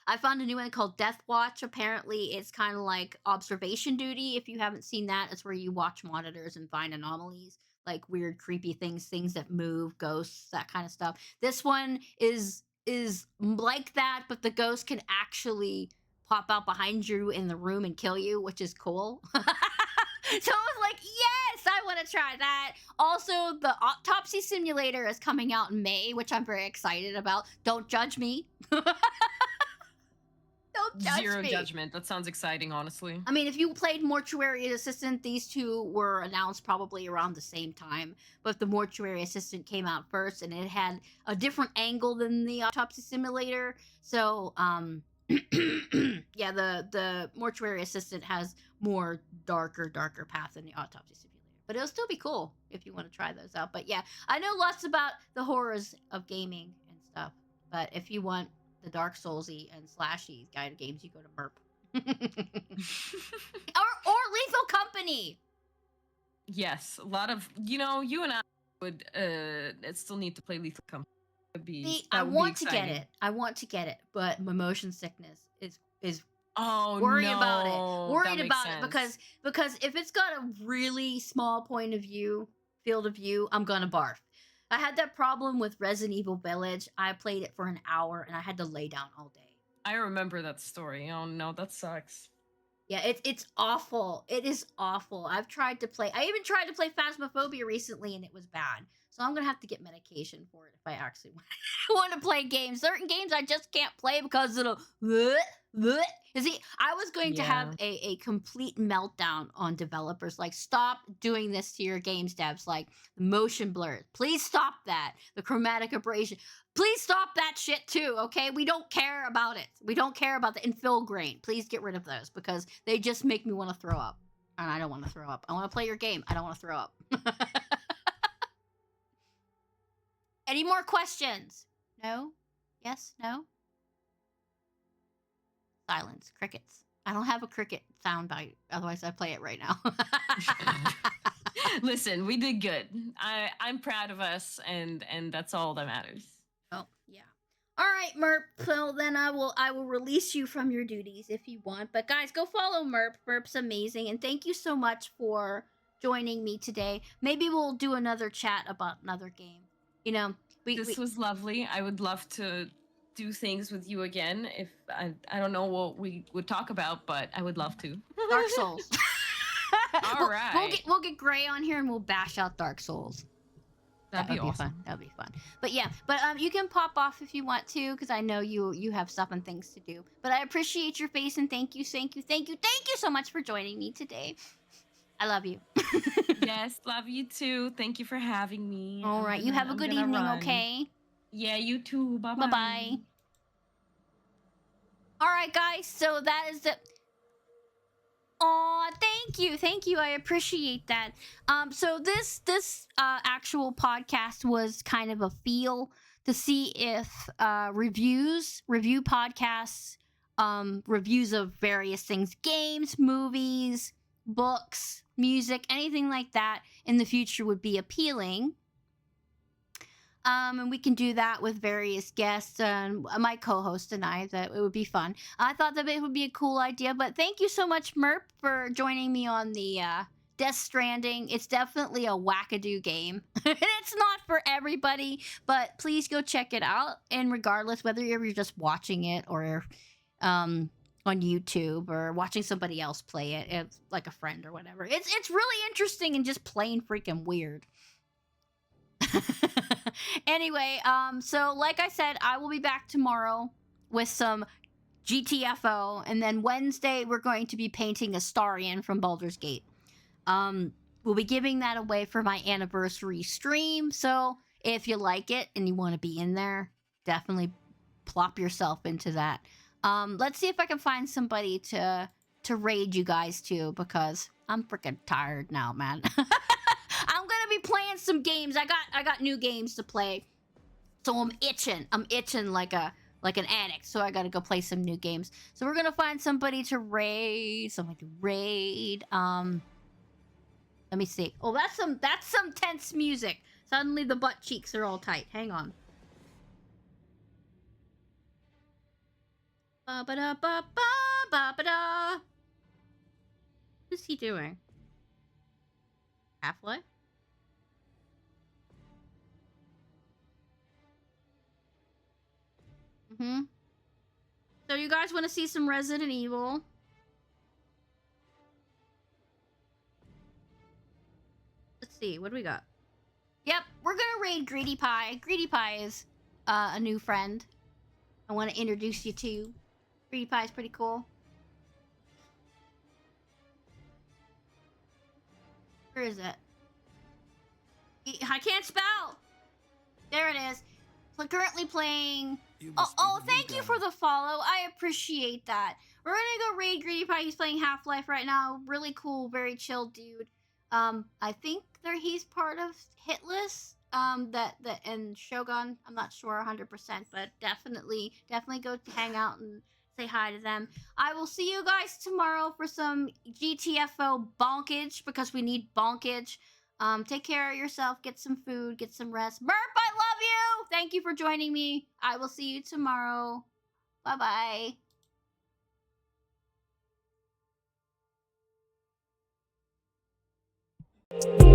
I found a new one called Death Watch. Apparently, it's kind of like observation duty. If you haven't seen that, it's where you watch monitors and find anomalies, like weird, creepy things that move, ghosts, that kind of stuff. This one is like that, but the ghost can actually pop out behind you in the room and kill you, which is cool. So I was like, yes, I want to try that. Also, the autopsy simulator is coming out in May, which I'm very excited about. Don't judge me. Don't judge Zero me. judgment. That sounds exciting, honestly. I mean, if you played Mortuary Assistant, these two were announced probably around the same time. But the Mortuary Assistant came out first, and it had a different angle than the autopsy simulator. So, yeah, the Mortuary Assistant has more darker path than the autopsy simulator. But it'll still be cool if you want to try those out. But yeah, I know lots about the horrors of gaming and stuff. But if you want the Dark Soulsy and slashy kind of games, you go to Merp. or Lethal Company. Yes, a lot of you and I would still need to play Lethal Company. I want to get it. I want to get it, but my motion sickness is worried about it. Worried about it because if it's got a really small field of view, I'm gonna barf. I had that problem with Resident Evil Village. I played it for an hour and I had to lay down all day. I remember that story. Oh no, that sucks. Yeah, it's awful. It is awful. I even tried to play Phasmophobia recently and it was bad. So I'm gonna have to get medication for it if I actually want to play games. Certain games I just can't play because it'll. You see, I was going to have a complete meltdown on developers. Like, stop doing this to your games, devs. Like, the motion blur. Please stop that. The chromatic aberration. Please stop that shit too, okay? We don't care about it. We don't care about the infill grain. Please get rid of those because they just make me want to throw up. And I don't want to throw up. I want to play your game. I don't want to throw up. Any more questions? No? Yes? No? Silence. Crickets. I don't have a cricket sound bite. Otherwise, I'd play it right now. Listen, we did good. I'm proud of us, and that's all that matters. Oh, yeah. All right, Merp. So then I will release you from your duties if you want. But guys, go follow Merp. Merp's amazing, and thank you so much for joining me today. Maybe we'll do another chat about another game. This was lovely. I would love to do things with you again. If I don't know what we would talk about, but I would love to. Dark Souls. All right. We'll get Gray on here and we'll bash out Dark Souls. That'd be awesome. Fun. That'd be fun. But yeah, you can pop off if you want to, because I know you have stuff and things to do. But I appreciate your face and thank you so much for joining me today. I love you. Yes, love you too. Thank you for having me. All right, you have a good evening, okay? Yeah, you too. Bye-bye. Bye-bye. All right, guys, so that is it. Aw, thank you. I appreciate that. So this actual podcast was kind of a feel to see if review podcasts, reviews of various things, games, movies, books, music, anything like that in the future would be appealing. And we can do that with various guests and my co-host and I. That it would be fun. I thought that it would be a cool idea. But thank you so much, Merp, for joining me on the Death Stranding. It's definitely a wackadoo game. It's not for everybody, but please go check it out. And regardless, whether you're just watching it or on YouTube or watching somebody else play it, it's like a friend or whatever. It's really interesting and just plain freaking weird. Anyway, so like I said, I will be back tomorrow with some GTFO, and then Wednesday we're going to be painting Astarion from Baldur's Gate. We'll be giving that away for my anniversary stream, so if you like it and you want to be in there, definitely plop yourself into that. Let's see if I can find somebody to raid you guys to, because I'm freaking tired now, man. I'm gonna be playing some games. I got new games to play, so I'm itching like an addict. So I gotta go play some new games. So we're gonna find somebody to raid. Let me see. Oh, that's some tense music. Suddenly the butt cheeks are all tight. Hang on. Ba ba da ba ba ba ba da. What's he doing? Half-Life? So you guys want to see some Resident Evil? Let's see, what do we got? Yep, we're gonna raid Greedy Pie. Greedy Pie is a new friend I want to introduce you to. Greedy Pie is pretty cool. Where is it? I can't spell! There it is. So currently playing... Oh, thank you for the follow. I appreciate that. We're gonna go raid Greedy Pie. He's playing Half-Life right now. Really cool, very chill dude. I think he's part of Hitless. That and Shogun. I'm not sure 100%, but definitely go hang out and say hi to them. I will see you guys tomorrow for some GTFO bonkage because we need bonkage. Take care of yourself. Get some food. Get some rest. Burp, I love you. Thank you for joining me. I will see you tomorrow. Bye bye.